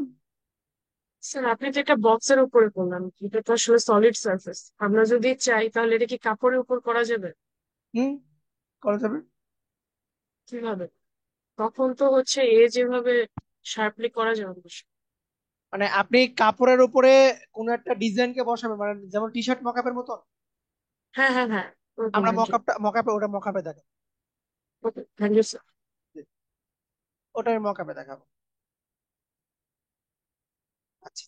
S5: স্যার আপনি তো একটা বক্সের উপরে করলাম, এটা তো আসলে সলিড সারফেস। আমরা যদি চাই তাহলে এটা কি কাপড়ের উপর করা যাবে?
S2: হুম, করা যাবে।
S5: কিভাবে? তখন তো হচ্ছে এ যেভাবে শার্পলি করা যাবে না।
S2: মানে আপনি কাপড়ের উপরে কোন একটা ডিজাইনকে বসাবেন, মানে যেমন টি শার্ট মকআপের মতন।
S5: হ্যাঁ হ্যাঁ হ্যাঁ, ওরকম
S2: আমরা
S5: আর কি।
S2: ওটা মকআপে দেখাবো।
S5: ওকে, থ্যাংক ইউ স্যার।
S2: ওটা আমি মকআপে দেখাবো। আচ্ছা,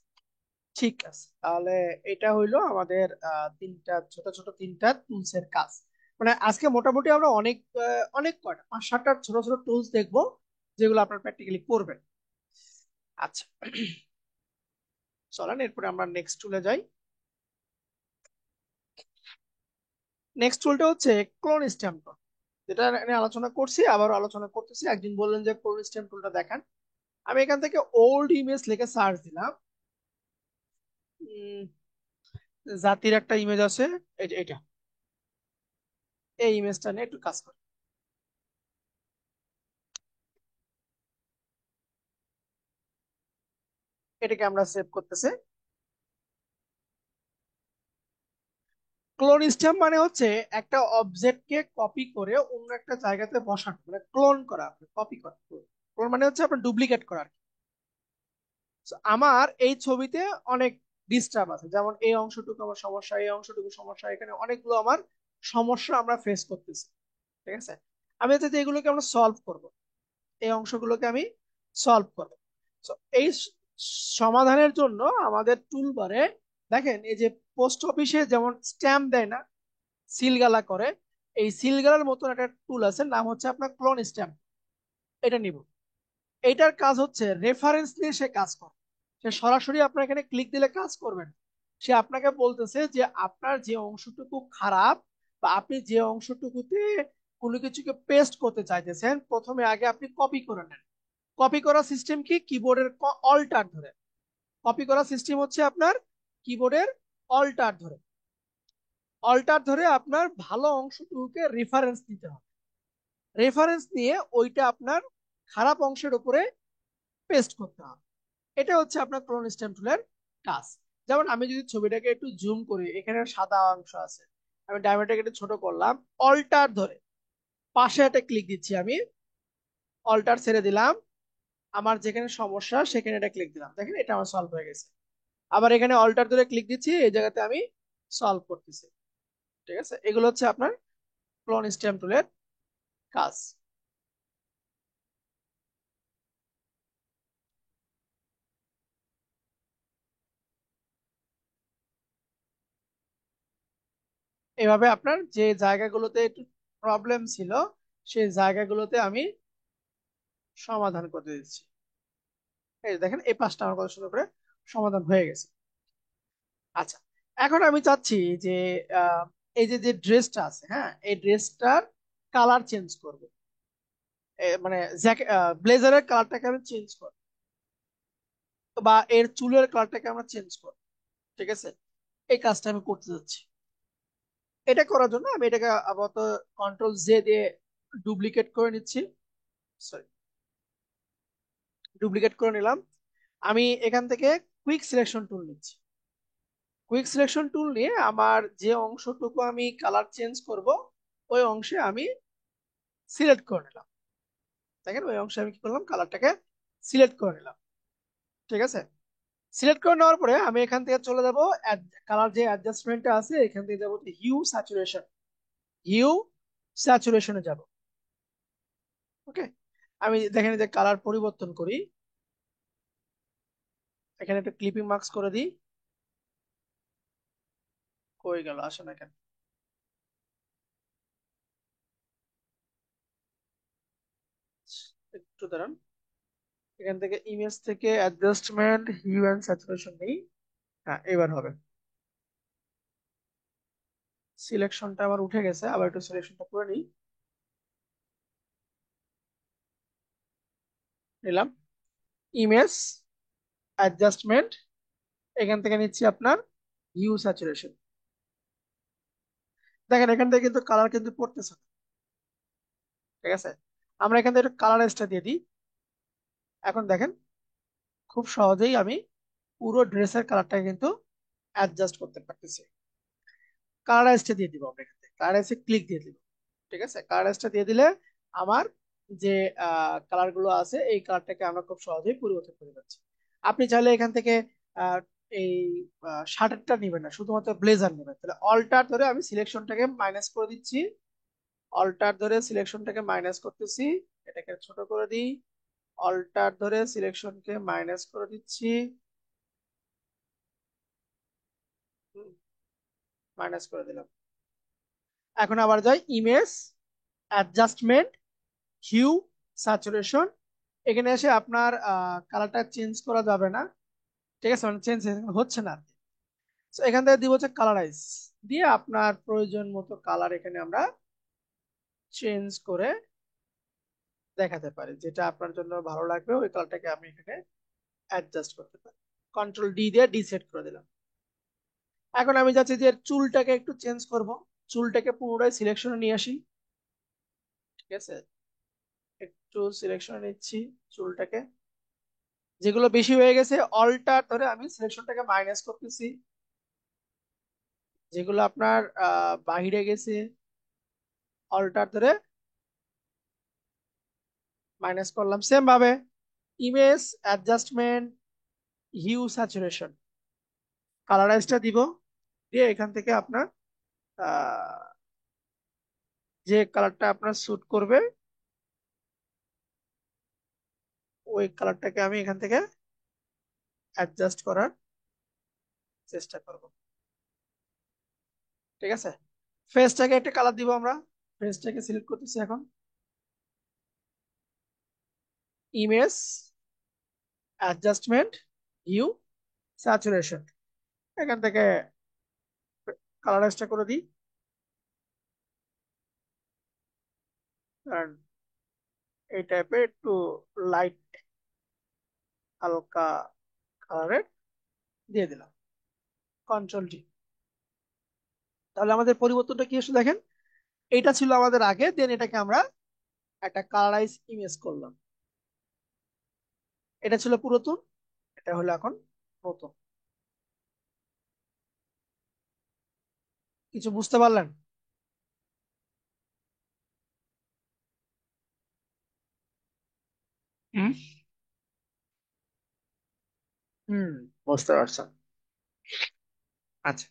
S2: ঠিক আছে। তাহলে এটা হইলো আমাদের তিনটা ছোট ছোট তিনটা টুলস এর কাজ। মানে আজকে মোটামুটি আমরা অনেক কয়টা 5-7টা ছোট ছোট টুলস দেখবো যেগুলো আপনার প্র্যাকটিক্যালি করবেন। আচ্ছা, চলেন এরপরে আমরা নেক্সট টুলে যাই। নেক্সট টুলটা হচ্ছে ক্লোন স্ট্যাম্প টুল, যেটা নিয়ে আলোচনা করছি, আবার আলোচনা করতেছি। একদিন বললেন যে ক্লোন স্ট্যাম্প টুলটা দেখান। আমি এখান থেকে ওল্ড ইমেজ লিখে সার্চ দিলাম। উম, জাতির একটা ইমেজ আছে, এটা এই ইমেজটা নিয়ে একটু কাজ করি। এটাকে আমরা সেভ করতেছি। ক্লোন স্ট্যাম্প মানে হচ্ছে একটা অবজেক্টকে কপি করে অন্য একটা জায়গাতে বসানো, মানে ক্লোন করা, কপি করা। ক্লোন মানে হচ্ছে আপনার ডুপ্লিকেট করা আর কি। So, আমার এই ছবিতে অনেক ডিস্টার্ব আছে, যেমন এই অংশটুকু আমার সমস্যা, এই অংশটুকু সমস্যা, এখানে অনেকগুলো আমার সমস্যা আমরা ফেস করতেছি। ঠিক আছে, আমি হচ্ছে যে এগুলোকে আমরা সলভ করব, এই অংশগুলোকে আমি সলভ করব। So, এই সমাধানের জন্য আমাদের টুলবারে দেখেন এই যে পোস্ট অফিসে যেমন স্ট্যাম্প দেয় না, সিলগালা করে, এই সিলগালার মতন একটা টুল আছে, নাম হচ্ছে আপনার ক্লোন স্ট্যাম্প। এটা নিব। এটার কাজ হচ্ছে রেফারেন্স নিয়ে সে কাজ করে। সে সরাসরি আপনার এখানে ক্লিক দিলে কাজ করবেন। সে আপনাকে বলতেছে যে আপনার যে অংশটুকু খারাপ বা আপনি যে অংশটুকুতে কোনো কিছুকে পেস্ট করতে চাইতেছেন, প্রথমে আগে আপনি কপি করে নেন। কপি করার সিস্টেম কি? কিবোর্ডের অল্টার ধরে কপি করার সিস্টেম হচ্ছে আপনার কিবোর্ডের অল্টার ধরে। অল্টার ধরে আপনার ভালো অংশটুকুকে রেফারেন্স নিতে হবে। রেফারেন্স নিয়ে ওইটা আপনার খারাপ অংশের উপরে পেস্ট করতে হবে। এটা হচ্ছে আপনার ক্লোন স্ট্যাম্প টুলের কাজ। যেমন আমি যদি ছবিটাকে একটু জুম করি, এখানে সাদা অংশ আছে, আমি ডায়মন্ডটাকে একটু ছোট করলাম, অল্টার ধরে পাশে একটা ক্লিক দিচ্ছি, আমি অল্টার ছেড়ে দিলাম, আমার যেখানে সমস্যা সেখানে এটা ক্লিক দিলাম, দেখেন এটা আমার সলভ হয়ে গেছে। আবার এখানে অল্টার ধরে ক্লিক দিচ্ছি, এই জায়গাতে আমি সলভ করতেছি। ঠিক আছে, এগুলো হচ্ছে আপনার ক্লোন স্ট্যাম্প টুলের কাজ। এভাবে আপনার যে জায়গাগুলোতে একটু প্রবলেম ছিল সেই জায়গাগুলোতে আমি সমাধান করে দিচ্ছি। এই দেখেন এই পাঁচটা আমার কত সুন্দর করে সমাধান হয়ে গেছে। আচ্ছা, এখন আমি চাচ্ছি যে আহ, এই যে যে ড্রেসটা আছে, হ্যাঁ, এই ড্রেসটার কালার চেঞ্জ করব। মানে ব্লেজারের কালারটাকে আমি চেঞ্জ করব। বা এর চুলের কালারটাকে আমরা চেঞ্জ করব, ঠিক আছে? এই কাজটা আমি করতে যাচ্ছি। এটা করার জন্য আমি এটাকে আপাতত কন্ট্রোল জে দিয়ে ডুপ্লিকেট করে নিচ্ছি, সরি, ডুপ্লিকেট করে নিলাম। আমি এখান থেকে কুইক সিলেকশন টুল নিচ্ছি। কুইক সিলেকশন টুল নিয়ে আমার যে অংশটুকু আমি কালার চেঞ্জ করব ওই অংশে আমি সিলেক্ট করে নিলাম। দেখেন ওই অংশে আমি কি করলাম, কালারটাকে সিলেক্ট করে নিলাম, ঠিক আছে? সিলেক্ট করে নেওয়ার পরে আমি এখান থেকে চলে যাব কালার যে অ্যাডজাস্টমেন্টটা আছে এখান থেকে যাবো হিউ স্যাচুরেশন, হিউ স্যাচুরেশনে যাব। ওকে, আমি দেখেন যে কালার পরিবর্তন করি, এখানে একটা ক্লিপিং মার্কস করে দিই। কই গেল, আসে না কেন? একটু দাঁড়ান, এখান থেকে ইমেজ থেকে অ্যাডজাস্টমেন্ট হিউ এন্ড স্যাচুরেশন নেই। হ্যাঁ, এবার হবে। সিলেকশনটা আমার উঠে গেছে, আবার একটু সিলেকশনটা করে নিই। নিলাম ইমেজ, অ্যাডজাস্টমেন্ট, এখান থেকে নিচ্ছি আপনার হিউ স্যাচুরেশন। দেখেন এখান থেকে কিন্তু কালার কিন্তু পড়তেছে না, ঠিক আছে? আমরা এখান থেকে একটু কালারাইজটা দিয়ে দিই। এখন দেখেন খুব সহজেই আমি পুরো ড্রেসের কালারটা কিন্তু অ্যাডজাস্ট করতে পারতেছি। কালারাইজটা দিয়ে দিব, আমরা এখান থেকে কালারাইজে ক্লিক দিয়ে দিব, ঠিক আছে? কালারাইজটা দিয়ে দিলে আমার যে কালার গুলো আছে এই কালারটাকে আমরা খুব সহজেই পরিবর্তন করে পাচ্ছি। আপনি চাইলে এখান থেকে আহ, এই শার্টটা নেবেন না, শুধুমাত্র ব্লেজার নেবেন, তাহলে অল্টার ধরে আমি সিলেকশনটাকে মাইনাস করে দিচ্ছি। অল্টার ধরে সিলেকশনটাকে মাইনাস করতেছি, এটাকে ছোট করে দিই। অল্টার ধরে সিলেকশনকে মাইনাস করে দিচ্ছি, মাইনাস করে দিলাম। এখন আবার যাই ইমেজ, অ্যাডজাস্টমেন্ট, হিউ, স্যাচুরেশন। এখানে এসে আপনার কালারটা চেঞ্জ করা যাবে না, ঠিক আছে? মানে চেঞ্জ হচ্ছে না। তো এখান থেকে দিব হচ্ছে কালারাইজ, দিয়ে আপনার প্রয়োজন মতো কালার এখানে আমরা চেঞ্জ করে দেখাতে পারি, যেটা আপনার জন্য ভালো লাগবে ওই কালারটাকে আমি এখানে অ্যাডজাস্ট করতে পারি। কন্ট্রোল ডি দিয়ে ডিসেট করে দিলাম। এখন আমি যাচ্ছি যে চুলটাকে একটু চেঞ্জ করব, চুলটাকে পুনরায় সিলেকশনে নিয়ে আসি, ঠিক আছে? একটু সিলেকশনে নিচ্ছি চুলটাকে, যেগুলো বেশি হয়ে গেছে অল্টার ধরে আমি সিলেকশনটাকে মাইনাস করতেছি, যেগুলো আপনার বাহিরে গেছে অল্টার ধরে মাইনাস করলাম। সেম ভাবে ইমেজ, অ্যাডজাস্টমেন্ট, হিউ, স্যাচুরেশন, কালারাইজটা দিব, দিয়ে এখান থেকে আপনার আহ, যে কালারটা আপনার স্যুট করবে ওই কালারটাকে আমি এখান থেকে অ্যাডজাস্ট করার চেষ্টা করব, ঠিক আছে? ফেসটাকে একটা কালার দিব আমরা, ফেসটাকে সিলেক্ট করতেছি এখন, ইমেজ, অ্যাডজাস্টমেন্ট, হিউ, স্যাচুরেশন, এখান থেকে কালারাইজটা করে দিই। কারণ এই টাইপের একটু লাইট হালকা কালারের দিয়ে দিলাম, কন্ট্রোল ডি। তাহলে আমাদের পরিবর্তনটা কি আসলে দেখেন, এটা ছিল আমাদের আগে, দেন এটাকে আমরা একটা কালারাইজ ইমেজ করলাম। এটা ছিল পুরাতন, এটা হলো এখন নতুন। কিছু বুঝতে পারলেন? হুম, হুম, বুঝতে পারছেন। আচ্ছা,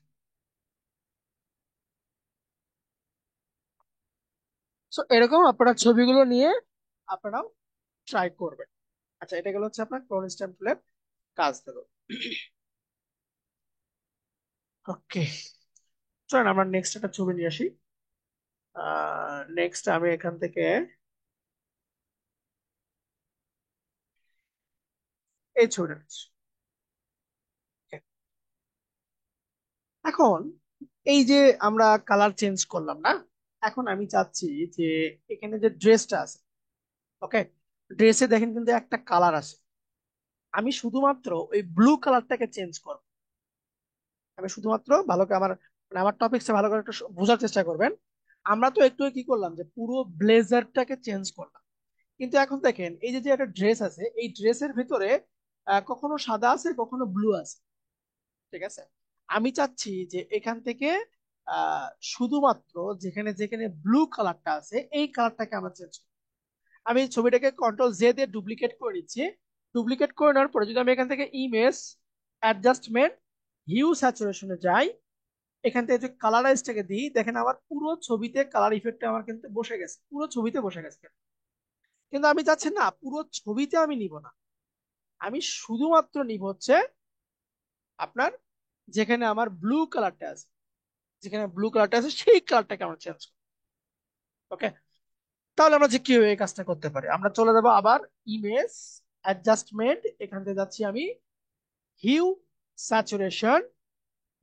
S2: সো এরকম আপনারা ছবিগুলো নিয়ে আপনারাও ট্রাই করবেন। আচ্ছা, এটা গেল হচ্ছে আপনার ক্লোন স্ট্যাম্প টুলের কাজ দেবো। ওকে, চলেন আমরা নেক্সট একটা ছবি নিয়ে আসি। নেক্সট আমি এখান থেকে এই ছবিটা নিচ্ছি। Okay, এখন এই যে আমরা কালার চেঞ্জ করলাম না, এখন আমি চাচ্ছি যে এখানে যে ড্রেসটা আছে, ওকে, ড্রেসে দেখেন কিন্তু একটা কালার আছে, আমি শুধুমাত্র ওই ব্লু কালারটাকে চেঞ্জ করব। আমি শুধুমাত্র ভালো করে আমার মানে আমার টপিকসটা ভালো করে একটু বোঝার চেষ্টা করবেন। আমরা তো একটু কি করলাম যে পুরো ব্লেজারটাকে চেঞ্জ করলাম, কিন্তু এখন দেখেন এই যে যে একটা ড্রেস আছে, এই ড্রেসের ভিতরে কখনো সাদা আছে কখনো ব্লু আছে, ঠিক আছে? আমি চাচ্ছি যে এখান থেকে আহ শুধুমাত্র যেখানে যেখানে ব্লু কালারটা আছে এই কালারটাকে আমরা চেঞ্জ করব। আমি ছবিটাকে কন্ট্রোল জে দিয়ে ডুপ্লিকেট করে নিচ্ছি। ডুপ্লিকেট করে নেওয়ার পরে যদি আমি এখান থেকে ইমেজ অ্যাডজাস্টমেন্ট হিউ স্যাচুরেশনে যাই, এখান থেকে যদি কালারাইজটাকে দিই, দেখেন আমার পুরো ছবিতে কালার ইফেক্ট আমার কিন্তু বসে গেছে, পুরো ছবিতে বসে গেছে। কিন্তু আমি চাচ্ছি না পুরো ছবিতে আমি নিব না, আমি শুধুমাত্র নিব হচ্ছে আপনার যেখানে আমার ব্লু কালারটা আছে, যেখানে ব্লু কালারটা আছে সেই কালারটাকে আমরা চেঞ্জ করব। ওকে, তাহলে আমরা যে কি এই কাজটা করতে পারি, আমরা চলে যাবো আবার ইমেজ অ্যাডজাস্টমেন্ট, এখান থেকে যাচ্ছি আমি হিউ স্যাচুরেশন,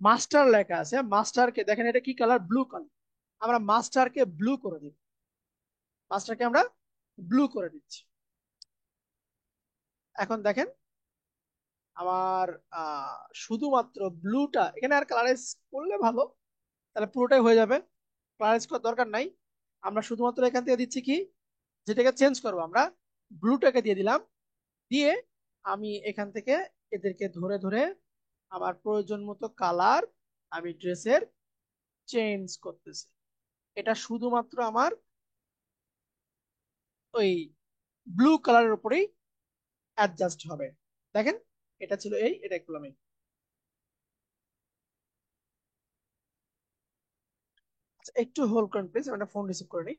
S2: মাস্টার লেখা আছে, মাস্টারকে দেখেন এটা কি কালার, ব্লু কালার, আমরা মাস্টারকে ব্লু করে দিব, মাস্টারকে আমরা ব্লু করে দিচ্ছি। এখন দেখেন আমার শুধুমাত্র ব্লুটা এখানে আর কালারাইজ করলে ভালো, তাহলে পুরোটাই হয়ে যাবে, কালারাইজ করার দরকার নাই। আমরা শুধুমাত্র এখান থেকে দিচ্ছি কি, যেটাকে চেঞ্জ করবো আমরা ব্লুটাকে দিয়ে দিলাম, দিয়ে আমি এখান থেকে এদেরকে ধরে ধরে আমার প্রয়োজন মতো কালার আমি ড্রেসের চেঞ্জ করতেছি। এটা শুধুমাত্র আমার ওই ব্লু কালারের উপরেই অ্যাডজাস্ট হবে। দেখেন এটা ছিল এই, এটা একটু আমি আচ্ছা, একটু হোল্ড করেন প্লিজ, আমি ফোন রিসিভ করে নিই।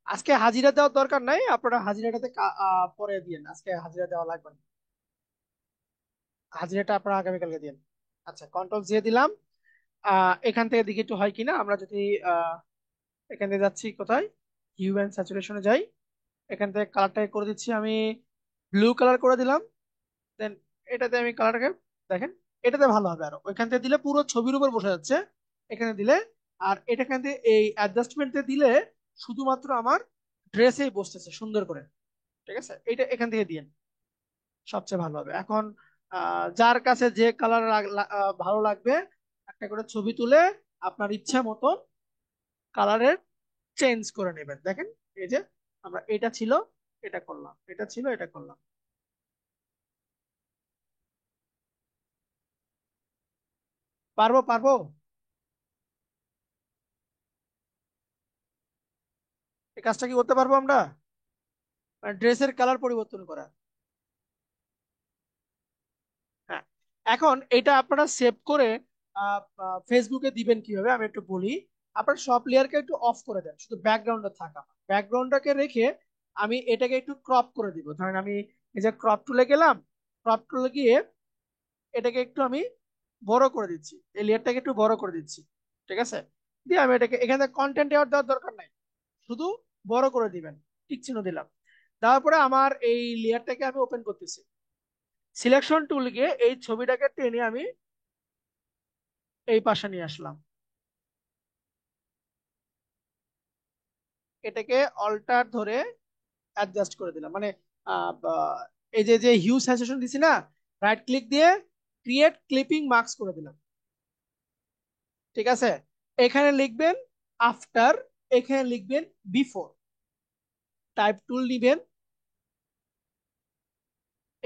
S2: আজকে হাজিরা দেওয়ার দরকার নাই, আপনারা হাজিরাটাতে পরে দিন, আজকে হাজিরা দেওয়া লাগবে না, হাজিরাটা আপনারা আগামীকালকে দিন। আচ্ছা, কন্ট্রোল জে দিলাম। এখান থেকে দেখি একটু হয় কিনা, আমরা যদি আহ, এখান থেকে যাচ্ছি কোথায়, হিউ অ্যান্ড স্যাচুরেশনে যাই, এখান থেকে কালারটাকে করে দিচ্ছি আমি ব্লু কালার করে দিলাম। দেন এটাতে আমি কালারটাকে দেখেন, এটাতে ভালো হবে, আরো ওইখান থেকে দিলে পুরো ছবির উপর বসে যাচ্ছে, এখানে দিলে আর এটা এখান থেকে এই অ্যাডজাস্টমেন্টে দিলে শুধুমাত্র আমার ড্রেসেই বসতেছে সুন্দর করে, ঠিক আছে? এটা এখান থেকে দিন, সবচেয়ে ভালো হবে। এখন যার কাছে যে কালার ভালো লাগবে একটা করে ছবি তুলে আপনার ইচ্ছা মতন কালারের চেঞ্জ করে নেবেন। দেখেন এই যে আমরা এটা ছিল এটা করলাম, এটা ছিল এটা করলাম। পারবো পারবো, এই কাজটা কি করতে পারবো আমরা, ড্রেসের কালার পরিবর্তন করা। হ্যাঁ, এখন এটা আপনারা সেভ করে ফেসবুকে দিবেন কিভাবে আমি একটু বলি। আপনার সব লেয়ারকে একটু অফ করে দেন, শুধু ব্যাকগ্রাউন্ডে থাকা, ব্যাকগ্রাউন্ডটাকে রেখে আমি এটাকে একটু ক্রপ করে দিব। ধরেন আমি এই যে ক্রপ টুলে গেলাম, ক্রপ টুলে গিয়ে এটাকে একটু আমি বড় করে দিচ্ছি, এই লেয়ারটাকে একটু বড় করে দিচ্ছি, ঠিক আছে? দিয়ে আমি এটাকে এখানে কন্টেন্ট দেওয়ার দরকার নাই, শুধু বড় করে দিবেন, টিক চিহ্ন দিলাম। দেওয়ার পরে আমার এই লেয়ারটাকে আমি ওপেন করতেছি, সিলেকশন টুল গিয়ে এই ছবিটাকে টেনে আমি এই পাশে নিয়ে আসলাম, এটাকে অল্টার ধরে অ্যাডজাস্ট করে দিলাম, মানে এই যে যে হিউ স্যাচুরেশন দিছি না, রাইট ক্লিক দিয়ে ক্রিয়েট ক্লিপিং মার্কস করে দিলাম। ঠিক আছে, এখানে লিখবেন আফটার, এখানে লিখবেন বিফোর। টাইপ টুল নিবেন,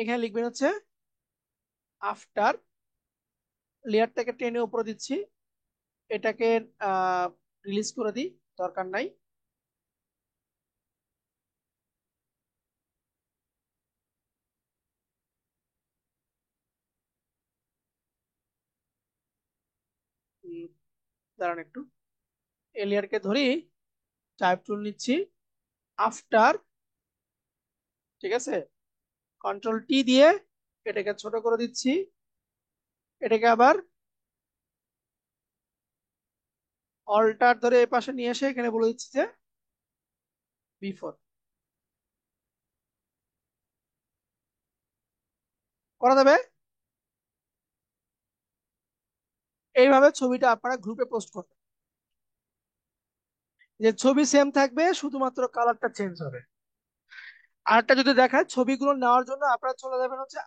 S2: এখানে লিখবেন হচ্ছে আফটার, লেয়ারটাকে টেনে উপরে দিচ্ছি, এটাকে রিলিজ করে দিই, দরকার নাই। উম, দাঁড়ান একটু, এই লেয়ারকে ধরি, টাইপ টুল নিচ্ছি, আফটার, ঠিক আছে, কন্ট্রোল টি দিয়ে এটাকে ছোট করে দিচ্ছি, এটাকে আবার অল্টার ধরে এই পাশে নিয়ে এসে এখানে বলে দিচ্ছি যে বিফোর। করা যাবে। এইভাবে ছবিটা আপনারা গ্রুপে পোস্ট করবেন, যে ছবি সেম থাকবে, শুধুমাত্র কালারটা চেঞ্জ হবে। আরেকটা যদি দেখায়, ছবিগুলো নেওয়ার জন্য আপনারা চলে যাবেন হচ্ছে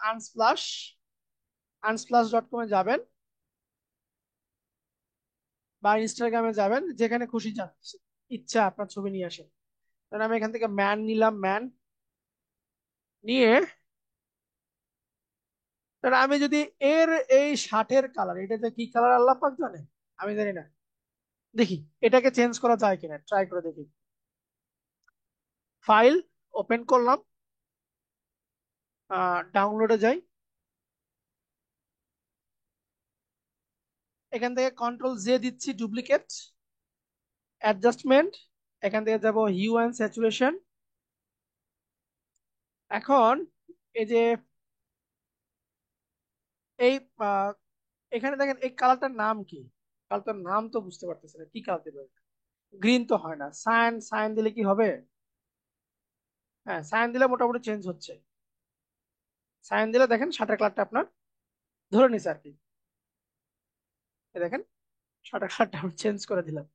S2: unsplash.com এ যাবেন, বা ইনস্টাগ্রামে যাবেন, যেখানে খুশি যান, ইচ্ছা আপনার ছবি নিয়ে আসেন। কারণ আমি এখান থেকে ম্যান নিলাম, ম্যান নিয়ে, কারণ আমি যদি এর এই শার্টের কালার, এটাতে কি কালার আল্লাহ পাক জানে, আমি জানি না, দেখি এটাকে চেঞ্জ করা যায় কিনা, ট্রাই করে দেখি। ফাইল ওপেন করলাম, ডাউনলোডে যাই, এখান থেকে কন্ট্রোল জে দিচ্ছি, ডুপ্লিকেট, অ্যাডজাস্টমেন্ট, এখান থেকে যাব হিউ অ্যান্ড স্যাচুরেশন। এখন এই যে এই এখানে দেখেন এই কালারটার নাম কি, কালারটার নাম তো বুঝতে পারতেছে না, কি কালার দেবে। গ্রিন তো হয় না, সায়ান, সায়ান দিলে কি হবে? হ্যাঁ, সায়ান দিলে মোটামুটি চেঞ্জ হচ্ছে। সায়ান দিলে দেখেন শার্টের কালারটা আপনার ধরে নিছে আর কি, এই দেখেন শার্টের কালারটা আমি চেঞ্জ করে দিলাম।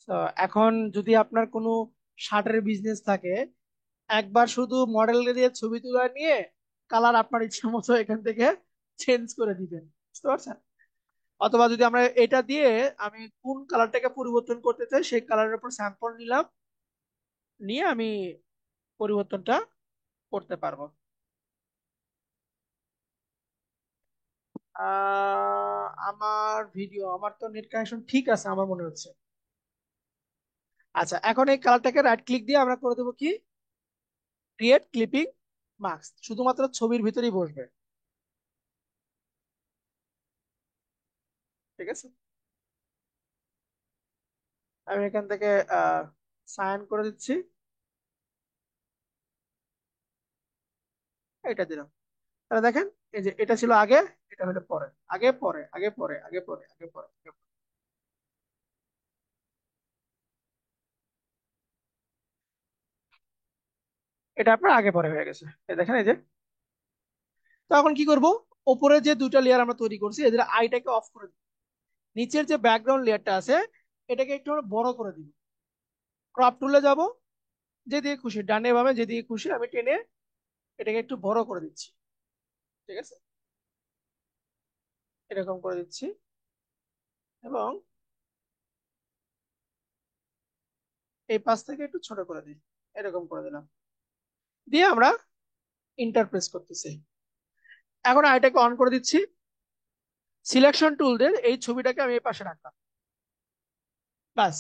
S2: তো এখন যদি আপনার কোনো শার্টের বিজনেস থাকে, একবার শুধু মডেল দিয়ে ছবি তুলে নিয়ে কালার আপনার ইচ্ছা মতো এখান থেকে চেঞ্জ করে দিবেন, বুঝতে পারছেন? অথবা যদি আমরা এটা দিয়ে আমি কোন কালারটাকে পরিবর্তন করতে চাই, সেই কালারের উপর স্যাম্পল নিলাম, নিয়ে আমি পরিবর্তনটা করতে পারবো। আমার ভিডিও, আমার তো নেট কানেকশন ঠিক আছে আমার মনে হচ্ছে। আচ্ছা, এখন এই কালারটাকে রাইট ক্লিক দিয়ে আমরা করে দেবো কি, ক্রিয়েট ক্লিপিং মাস্ক, শুধুমাত্র ছবির ভিতরেই বসবে। ঠিক আছে, আমি এখান থেকে সাইন করে দিচ্ছি, এটা দিলাম। তাহলে দেখেন, এই যে এটা ছিল আগে, এটা হলো পরে, আগে পরে, আগে পরে, আগে পরে, আগে পরে, আগে পরে। এটা আপনার আগে পরে হয়ে গেছে, এই দেখেন এই যে। তো এখন কি করব, উপরে যে দুইটা লেয়ার আমরা তৈরি করছি, এদের আইটাকে অফ করে দিব, নিচের যে ব্যাকগ্রাউন্ড লেয়ারটা আছে এটাকে একটু আমরা বড় করে দিব। ক্রপ টুলে যাব, যেদিকে খুশি, ডানে বামে যেদিকে খুশি আমি টেনে এটাকে একটু বড় করে দিচ্ছি। ঠিক আছে, এরকম করে দিচ্ছি, এবং এই পাশ থেকে একটু ছোট করে দিই, এরকম করে দিলাম, দিয়ে আমরা ইন্টারপ্রেস করতেছি। এখন আইটাকে অন করে দিচ্ছি, সিলেকশন টুল দিয়ে এই ছবিটাকে আমি এই পাশে রাখলাম, বাস।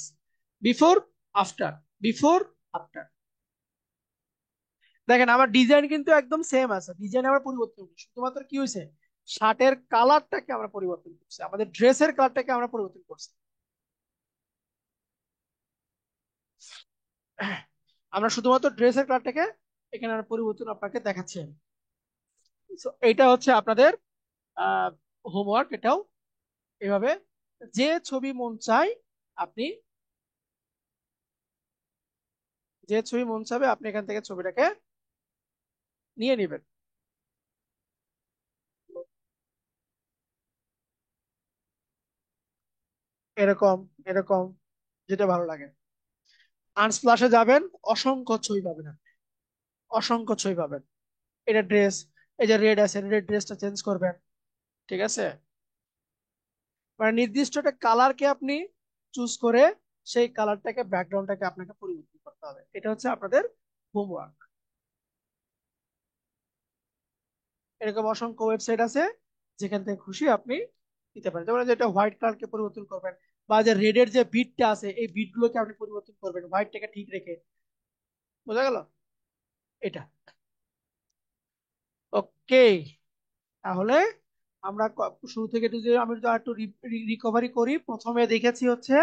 S2: Before, after, before, after. দেখেন আমার ডিজাইন কিন্তু একদম সেম আছে, ডিজাইন আমরা পরিবর্তন করি, শুধুমাত্র কি হয়েছে, শার্টের কালারটাকে আমরা পরিবর্তন করছি, আমাদের ড্রেসের কালারটাকে আমরা পরিবর্তন করছি। আমরা শুধুমাত্র ড্রেসের কালারটাকে এখানে আমরা পরিবর্তন আপনাকে দেখাচ্ছি আমি। So, এইটা হচ্ছে আপনাদের হোমওয়ার্ক, এটাও এভাবে যে ছবি মন চায় আপনি, যে ছবি মন চাবে আপনি এখান থেকে ছবিটাকে নিয়ে নেবেন, এরকম, এরকম, যেটা ভালো লাগে। আনস্প্লাশে যাবেন, অসংখ্য ছবি পাবেন আপনি, অসংখ্য ছবি পাবেন। এটা ড্রেস, এই যে রেড আছে, রেড ড্রেসটা চেঞ্জ করবেন, ঠিক আছে? মানে নির্দিষ্ট একটা কালারকে আপনি চুজ করে সেই কালারটাকে, ব্যাকগ্রাউন্ডটাকে আপনাকে পরিবর্তন করতে হবে। এটা হচ্ছে আপনাদের হোমওয়ার্ক। এরকম অসংখ্য ওয়েবসাইট আছে যেখান থেকে খুশি আপনি দিতে পারেন। যেমন যেটা হোয়াইট কালারকে পরিবর্তন করবেন, বা যে রেডের যে বিটটা আছে এই বিটগুলোকে আপনি পরিবর্তন করবেন হোয়াইটটাকে ঠিক রেখে। বোঝা গেল এটা? ওকে, তাহলে আমরা শুরু থেকে যদি আমি যদি একটু রিকভারি করি, প্রথমে দেখেছি হচ্ছে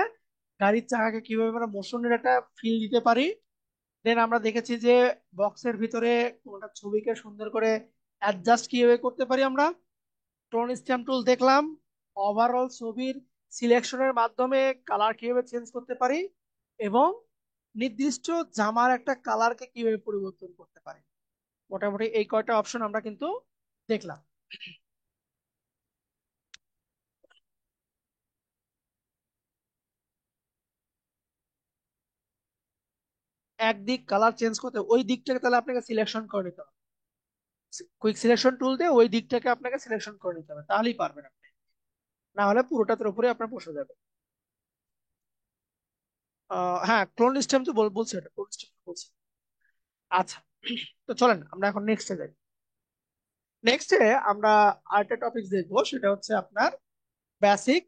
S2: গাড়ির চাকাকে কিভাবে আমরা মোশনের একটা ফিল দিতে পারি। দেন আমরা দেখেছি যে বক্সের ভিতরে কোনটা ছবিকে সুন্দর করে অ্যাডজাস্ট কিভাবে করতে পারি আমরা। টোন স্ট্যাম্প টুল দেখলাম। ওভারঅল ছবির সিলেকশনের মাধ্যমে কালার কিভাবে চেঞ্জ করতে পারি, এবং নির্দিষ্ট জামার একটা কালারকে কিভাবে পরিবর্তন করতে পারি। মোটামুটি এই কয়টা অপশন আমরা কিন্তু দেখলাম। একদিক কালার চেঞ্জ করতে ওই দিকটাকে তাহলে আপনাকে সিলেকশন করে নিতে হবে। কুইক সিলেকশন টুল দিয়ে ওই দিকটাকে আপনাকে সিলেকশন করে নিতে হবে, তাহলেই পারবেন আপনি। না হলে পুরোটার উপরে আপনার বসে যাবে। হ্যাঁ, ক্লোন স্ট্যাম্প তো বলছে, এটা ক্লোন স্ট্যাম্প বলছে। আচ্ছা, তো চলেন আমরা এখন নেক্সটে যাই। নেক্সটে আমরা আরেকটা টপিক দেখবো, সেটা হচ্ছে আপনার বেসিক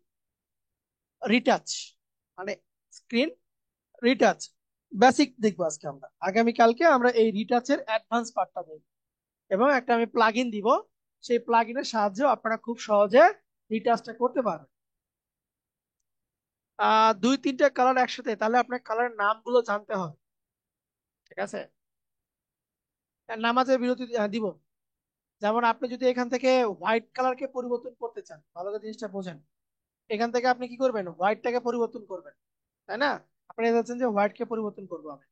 S2: রিটাচ, মানে স্ক্রিন রিটাচ বেসিক দেখবো আজকে আমরা। আগামীকালকে আমরা এই রিটাচের অ্যাডভান্স পার্টটা দেখবো, এবং একটা আমি প্লাগ ইন দিব। সেই প্লাগ ইনের সাহায্যে আপনারা খুব সহজে রিটাচটা করতে পারবেন। দুই তিনটা কালার একসাথে, তাহলে আপনার কালারের নামগুলো জানতে হবে, ঠিক আছে? নামাজের বিরতি দিব। যেমন আপনি যদি এখান থেকে হোয়াইট কালারকে পরিবর্তন করতে চান, ভালো করে জিনিসটা বোঝেন। এখান থেকে আপনি কি করবেন, হোয়াইটটাকে পরিবর্তন করবেন, তাই না? আপনি যাচ্ছেন যে হোয়াইটকে পরিবর্তন করবো আমি,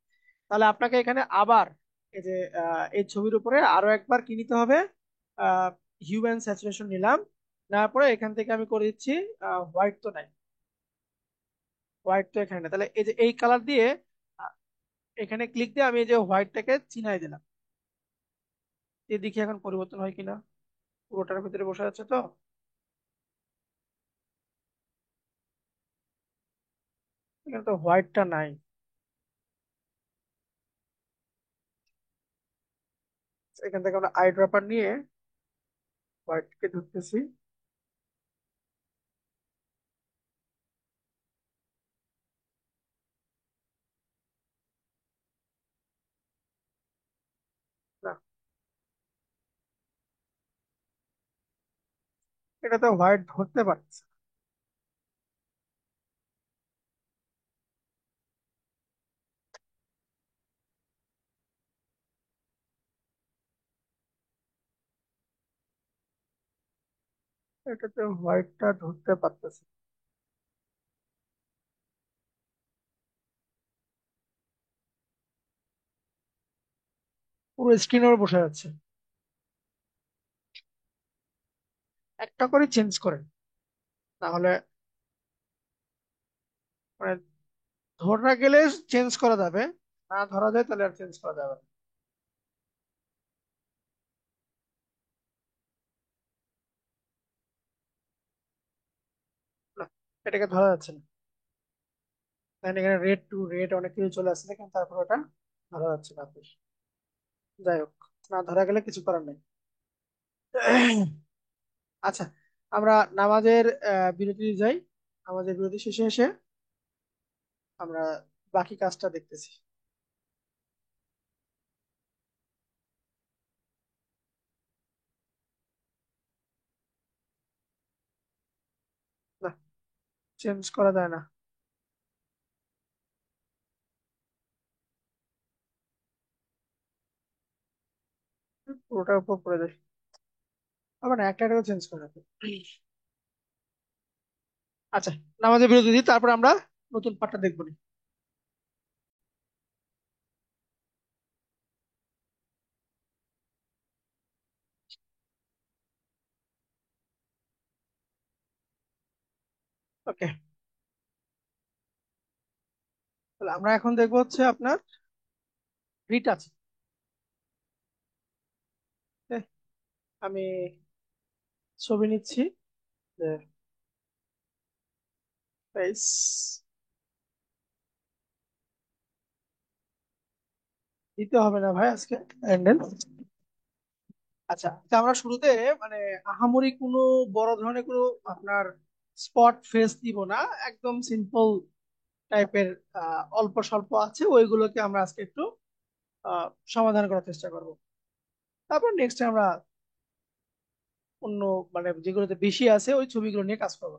S2: তাহলে আপনাকে এখানে আবার এই যে এই ছবির উপরে আরো একবার কি নিতে হবে, হিউম্যান স্যাচুরেশন নিলাম। নেওয়ার পরে এখান থেকে আমি করে দিচ্ছি হোয়াইট, তো নাই, হোয়াইট তো এখানে নেই। তাহলে এই যে এই কালার দিয়ে আহ, এখানে ক্লিক দিয়ে আমি এই যে হোয়াইটটাকে চিনাই দিলাম। দেখি এখন পরিবর্তন হয় কিনা। পুরোটার ভিতরে বসে আছে তো। এখানে তো হোয়াইটটা নাই। এখান থেকে আমরা আই ড্রপার নিয়ে হোয়াইটকে ধরতেছি। না, এটা তো হোয়াইট ধরতে পারছে। এটাতে হোয়াইটটা ধরতে পারতেছে। পুরো স্ক্রিনের বসে যাচ্ছে। একটা করে চেঞ্জ করেন, তাহলে মানে ধরা গেলে চেঞ্জ করা যাবে, না ধরা যায় তাহলে আর চেঞ্জ করা যাবে না। এটাকে ধরা যাচ্ছে না। দেন এখানে রেড টু রেড অনেক কিছু চলে আসছে, কিন্তু তারপর ওটা ধরা যাচ্ছে না বেশ। যাই হোক, না ধরা গেলে কিছু করার নেই। আচ্ছা, আমরা নামাজের বিরতি যাই। নামাজের বিরতি শেষে এসে আমরা বাকি কাজটা দেখতেছি। না, চেঞ্জ করা যায় না। পুরোটার উপর করে দেয়। আবার না, একটা একটা চেঞ্জ করে রাখো। আচ্ছা, নামাজের বিরতি দিই, তারপর আমরা নতুন পার্টটা দেখবো নি। ওকে, তাহলে আমরা এখন দেখবো হচ্ছে আপনার রিটাচ। আমি ছবি নিচ্ছি, ফেস, দিতে হবে না ভাই আজকে অ্যাটেন্ডেন্স। আচ্ছা, তো আমরা শুরুতে মানে আহামরি কোনো বড় ধরনের কোনো আপনার স্পট ফেস দিব না, একদম সিম্পল টাইপের অল্প স্বল্প আছে ওইগুলোকে আমরা আজকে একটু আহ, সমাধান করার চেষ্টা করব। তারপর নেক্সট আমরা অন্য মানে যেগুলোতে বেশি আছে ওই ছবিগুলো নিয়ে কাজ করবো।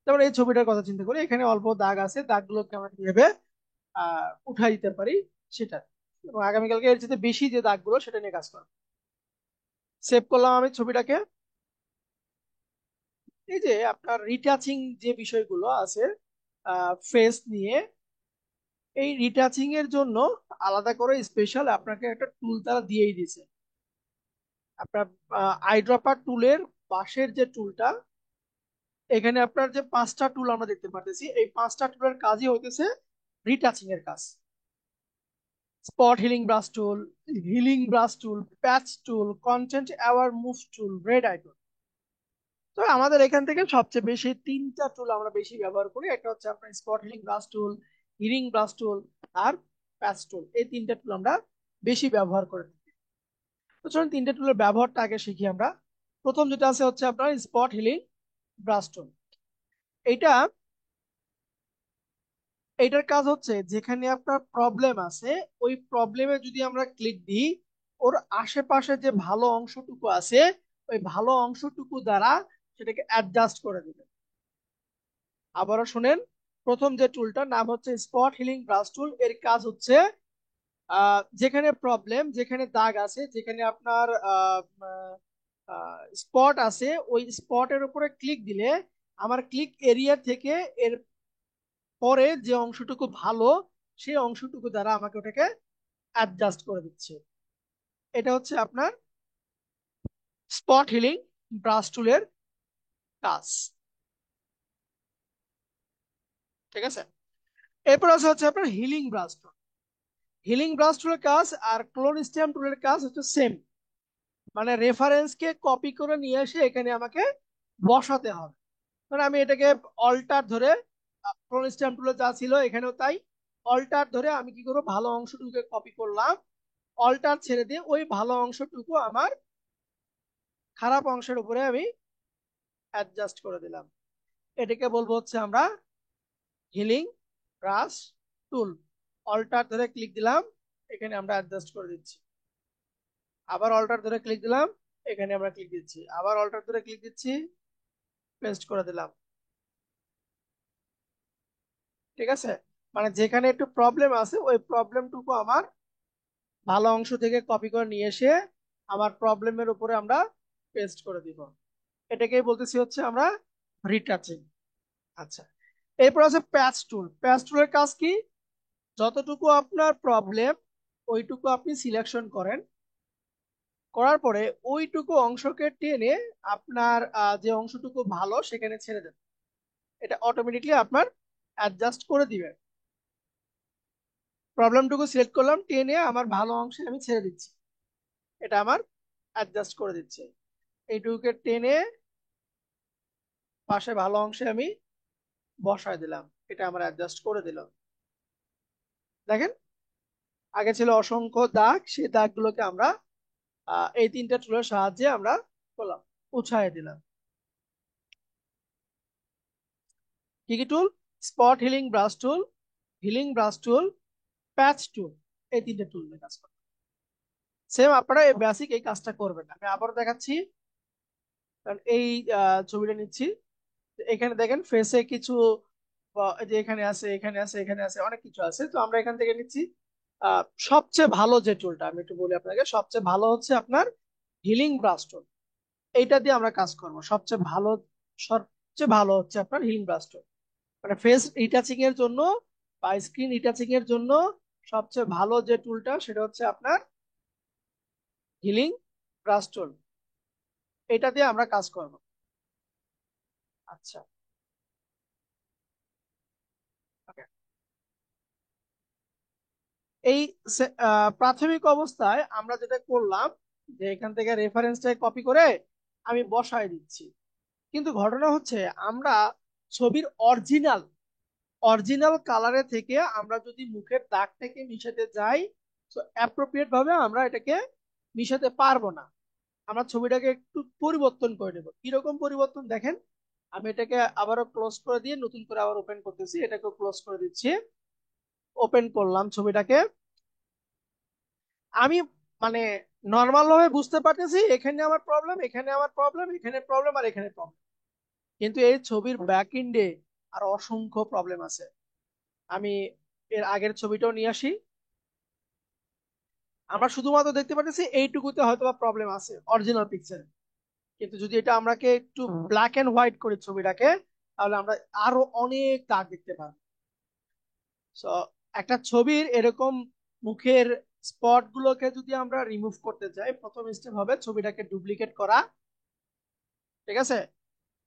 S2: তারপর এই ছবিটার কথা চিন্তা করি, এখানে অল্প দাগ আছে, দাগগুলোকে আমরা কিভাবে উঠাই দিতে পারি সেটা, এবং আগামীকালকে এর চেয়ে বেশি যে দাগগুলো সেটা নিয়ে কাজ করবো। সেভ করলাম আমি ছবিটাকে। এই যে আপনার রিটাচিং যে বিষয়গুলো আছে ফেস নিয়ে, এই রিটাচিং এর জন্য আলাদা করে স্পেশাল আপনাকে একটা টুল তারা দিয়েই দিয়েছে। আপনার আইড্রপার টুলের পাশের যে টুলটা, এখানে আপনার যে 5টা টুল আমরা দেখতে পাচ্ছি, এই 5টা টুলের কাজই হইতেছে রিটাচিং এর কাজ। Spot healing brush tool, patch tool, content aware move tool, red icon. তো আমাদের এখান থেকে সবচেয়ে বেশি 3টা টুল আমরা বেশি ব্যবহার করি। একটা হচ্ছে আপনার স্পট হিলিং ব্রাশ টুল আর প্যাচ টুল। এই 3টা টুল আমরা বেশি ব্যবহার করে থাকি। তো চলুন 3টে টুলের ব্যবহারটা আগে শিখি আমরা। প্রথম যেটা আছে হচ্ছে আপনার স্পট হিলিং ব্রাশ টুল। এটা এটার কাজ হচ্ছে যেখানে আপনার প্রবলেম আছে, ওই প্রবলেমে যদি আমরা ক্লিক দিই, ওর আশেপাশে যে ভালো অংশটুকু আছে ওই ভালো অংশটুকু দ্বারা সেটাকে অ্যাডজাস্ট করে দিবে। আবারও শুনেন, প্রথম যে টুলটার নাম হচ্ছে স্পট হিলিং ব্রাশ টুল। এর কাজ হচ্ছে যেখানে প্রবলেম, যেখানে দাগ আছে, যেখানে আপনার স্পট আছে, ওই স্পটের উপরে ক্লিক দিলে আমার ক্লিক এরিয়া থেকে এর পরে যে অংশটুকু ভালো সেই অংশটুকু দ্বারা আমাকে ওটাকে অ্যাডজাস্ট করে দিচ্ছে। এটা হচ্ছে আপনার স্পট হিলিং ব্রাশ টুলের কাজ। ঠিক আছে, এরপর আছে হচ্ছে আপনার হিলিং ব্রাশ টুল। হিলিং ব্রাশ টুলের কাজ আর ক্লোন স্ট্যাম্প টুলের কাজ হচ্ছে সেম, মানে রেফারেন্স কে কপি করে নিয়ে এসে এখানে আমাকে বসাতে হবে। মানে আমি এটাকে অল্টার ধরে, ক্লোন স্ট্যাম্প টুলে যা ছিল এখানেও তাই, অল্টার ধরে আমি কি করবো, ভালো অংশটুকুকে কপি করলাম, অল্টার ছেড়ে দিয়ে ওই ভালো অংশটুকু আমার খারাপ অংশের উপরে আমি অ্যাডজাস্ট করে দিলাম। এটাকে বলবো হচ্ছে আমরা হিলিং ব্রাশ টুল। অল্টার ধরে ক্লিক দিলাম, এখানে আমরা অ্যাডজাস্ট করে দিচ্ছি। আবার অল্টার ধরে ক্লিক দিলাম, এখানে আমরা ক্লিক দিচ্ছি। আবার অল্টার ধরে ক্লিক দিচ্ছি, পেস্ট করে দিলাম। ঠিক আছে, মানে যেখানে একটু প্রবলেম আছে ওই প্রবলেমটুকু আমার ভালো অংশ থেকে কপি করে নিয়ে এসে আমার প্রবলেমের উপরে আমরা পেস্ট করে দিব। এটাকেই বলতেছি হচ্ছে আমরা রিটাচিং। আচ্ছা, এরপর আছে প্যাচ টুল। প্যাচ টুলের কাজ কি, যতটুকু আপনার প্রবলেম ওইটুকু আপনি সিলেকশন করেন, করার পরে ওইটুকু অংশকে টেনে আপনার যে অংশটুকু ভালো সেখানে ছেড়ে দেন। এটা অটোমেটিকলি আপনার অ্যাডজাস্ট করে দিবে। প্রবলেমটুকু সিলেক্ট করলাম, টেনে আমার ভালো অংশে আমি ছেড়ে দিচ্ছি, এটা আমার অ্যাডজাস্ট করে দিচ্ছে। এইটুকুকে টেনে পাশে ভালো অংশে আমি বসায় দিলাম, এটা আমার অ্যাডজাস্ট করে দিল। দেখেন, আগে ছিল অসংখ্য দাগ, সেই দাগগুলোকে আমরা এই 3টে টুলের সাহায্যে আমরা করলাম, উৎসাহে দিলাম। কি কি টুল? Spot healing brush tool, patch টুল, এই 3টে টুল নিয়ে কাজ করবেন। সেম আপনারা এই বেসিক এই কাজটা করবেন। আমি আবারও দেখাচ্ছি, কারণ এই ছবিটা নিচ্ছি। এখানে দেখেন ফেসে কিছু এই যে এখানে আছে, এখানে আছে, এখানে আছে, অনেক কিছু আছে। তো আমরা এখান থেকে নিচ্ছি সবচেয়ে ভালো যে টুলটা, আমি একটু বলি আপনাকে, সবচেয়ে ভালো হচ্ছে আপনার হিলিং ব্রাশ টুল। এইটা দিয়ে আমরা কাজ করব। সবচেয়ে ভালো হচ্ছে আপনার হিলিং ব্রাশ টুল। মানে ফেস রিটাচিং এর জন্য বা স্ক্রিন রিটাচিং এর জন্য সবচেয়ে ভালো যে টুলটা সেটা হচ্ছে আপনার হিলিং ব্রাশ টুল। এটা দিয়ে আমরা কাজ করব। আচ্ছা, ওকে। এই প্রাথমিক অবস্থায় আমরা যেটা করলাম যে এখান থেকে রেফারেন্সটা কপি করে আমি বসায় দিচ্ছি, কিন্তু ঘটনা হচ্ছে আমরা ছবির অরিজিনাল অরিজিনাল কালারে থেকে আমরা যদি মুখের দাগটাকে মিশাতে যাই, তো অ্যাপ্রোপ্রিয়েট ভাবে আমরা এটাকে মিশাতে পারবো না। আমরা ছবিটাকে একটু পরিবর্তন করে নেব। কিরকম পরিবর্তন দেখেন, আমি এটাকে আবারও ক্লোজ করে দিয়ে নতুন করে আবার ওপেন করতেছি, এটাকে ক্লোজ করে দিচ্ছি, ওপেন করলাম ছবিটাকে। আমি মানে নর্মাল ভাবে বুঝতে পারতেছি এখানে আমার প্রবলেম, এখানে আমার প্রবলেম, এখানে প্রবলেম, আর এখানে প্রবলেম, কিন্তু এই ছবির ব্যাক এন্ডে আর অসংখ্য প্রবলেম আছে। আমি এর আগের ছবিটাও নিয়ে আসি, আমরা শুধুমাত্র দেখতে পাচ্ছি এইটুকুতে হয়তো বা প্রবলেম আছে অরিজিনাল পিকচার, কিন্তু যদি এটা আমরাকে একটু ব্ল্যাক এন্ড হোয়াইট করি ছবিটাকে, তাহলে আমরা আরো অনেক দাগ দেখতে পাবো। সো একটা ছবির এরকম মুখের স্পট গুলোকে যদি আমরা রিমুভ করতে চাই, প্রথম স্টেপ হবে ছবিটাকে ডুপ্লিকেট করা। ঠিক আছে,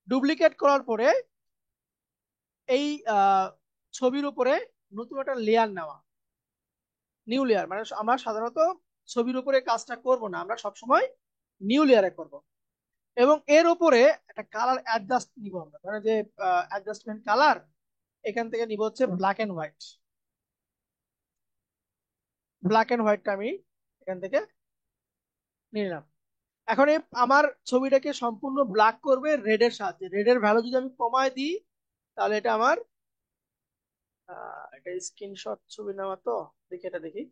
S2: ডুপ্লিকেট করার পরে এই ছবির উপরে নতুন একটা লেয়ার নেওয়া, নিউ লেয়ার। মানে আমরা সাধারণত ছবির উপরে কাজটা করব না, আমরা সবসময় নিউ লেয়ারে করব, এবং এর উপরে একটা কালার অ্যাডজাস্ট নিব আমরা, মানে যে অ্যাডজাস্টমেন্ট কালার এখান থেকে নিব হচ্ছে black and white. Black and হোয়াইটটা আমি এখান থেকে নিলাম। এখন আমার ছবিটাকে সম্পূর্ণ ব্ল্যাক করবে রেডের সাহায্যে। রেডের ভ্যালু যদি আমি কমায় দিই, তাহলে এটা আমার এটা স্ক্রিনশট ছবি নেওয়া, তো দেখি এটা দেখি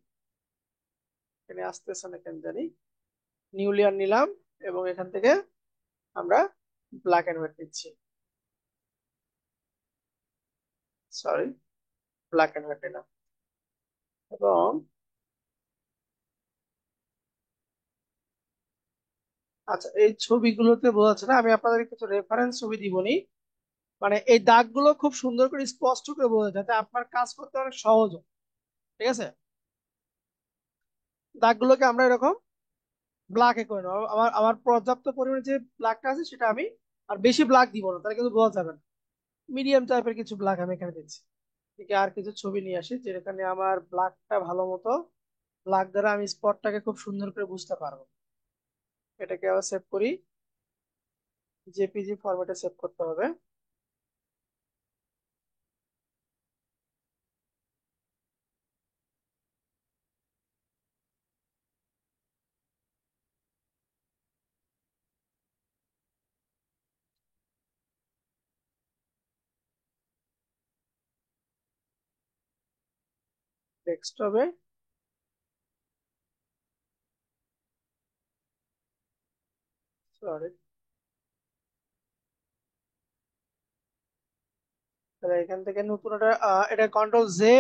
S2: এখানে আসতেছে না কেন জানি। নিউ লেয়ার নিলাম এবং এখান থেকে আমরা ব্ল্যাক এন্ড হোয়াইট নিচ্ছি, সরি ব্ল্যাক এন্ড হোয়াইট নিলাম। এবং আচ্ছা, এই ছবিগুলোতে বোঝা যাচ্ছে না, আমি আপনাদের কিছু রেফারেন্স ছবি দিবনি, মানে এই দাগগুলো খুব সুন্দর করে স্পষ্ট করে বোঝা যায়, যাতে আপনার কাজ করতে অনেক সহজ হয়। ঠিক আছে, দাগগুলোকে আমরা এরকম ব্ল্যাকে করে নেবো। আমার আমার পর্যাপ্ত পরিমাণে যে ব্ল্যাকটা আছে সেটা আমি আর বেশি ব্ল্যাক দিব না, তাহলে কিন্তু বোঝা যাবে না। মিডিয়াম টাইপের কিছু ব্ল্যাক আমি এখানে দিচ্ছি। এদিকে আর কিছু ছবি নিয়ে আসি যেখানে আমার ব্ল্যাকটা ভালো মতো, ব্ল্যাক দ্বারা আমি স্পটটাকে খুব সুন্দর করে বুঝতে পারবো। এটাকে আবার সেভ করি, জেপিজি ফরম্যাটে সেভ করতে হবে। ডেস্কটপে সরি, তাহলে এখান থেকে নতুন একটা এটা কন্ট্রোল জে,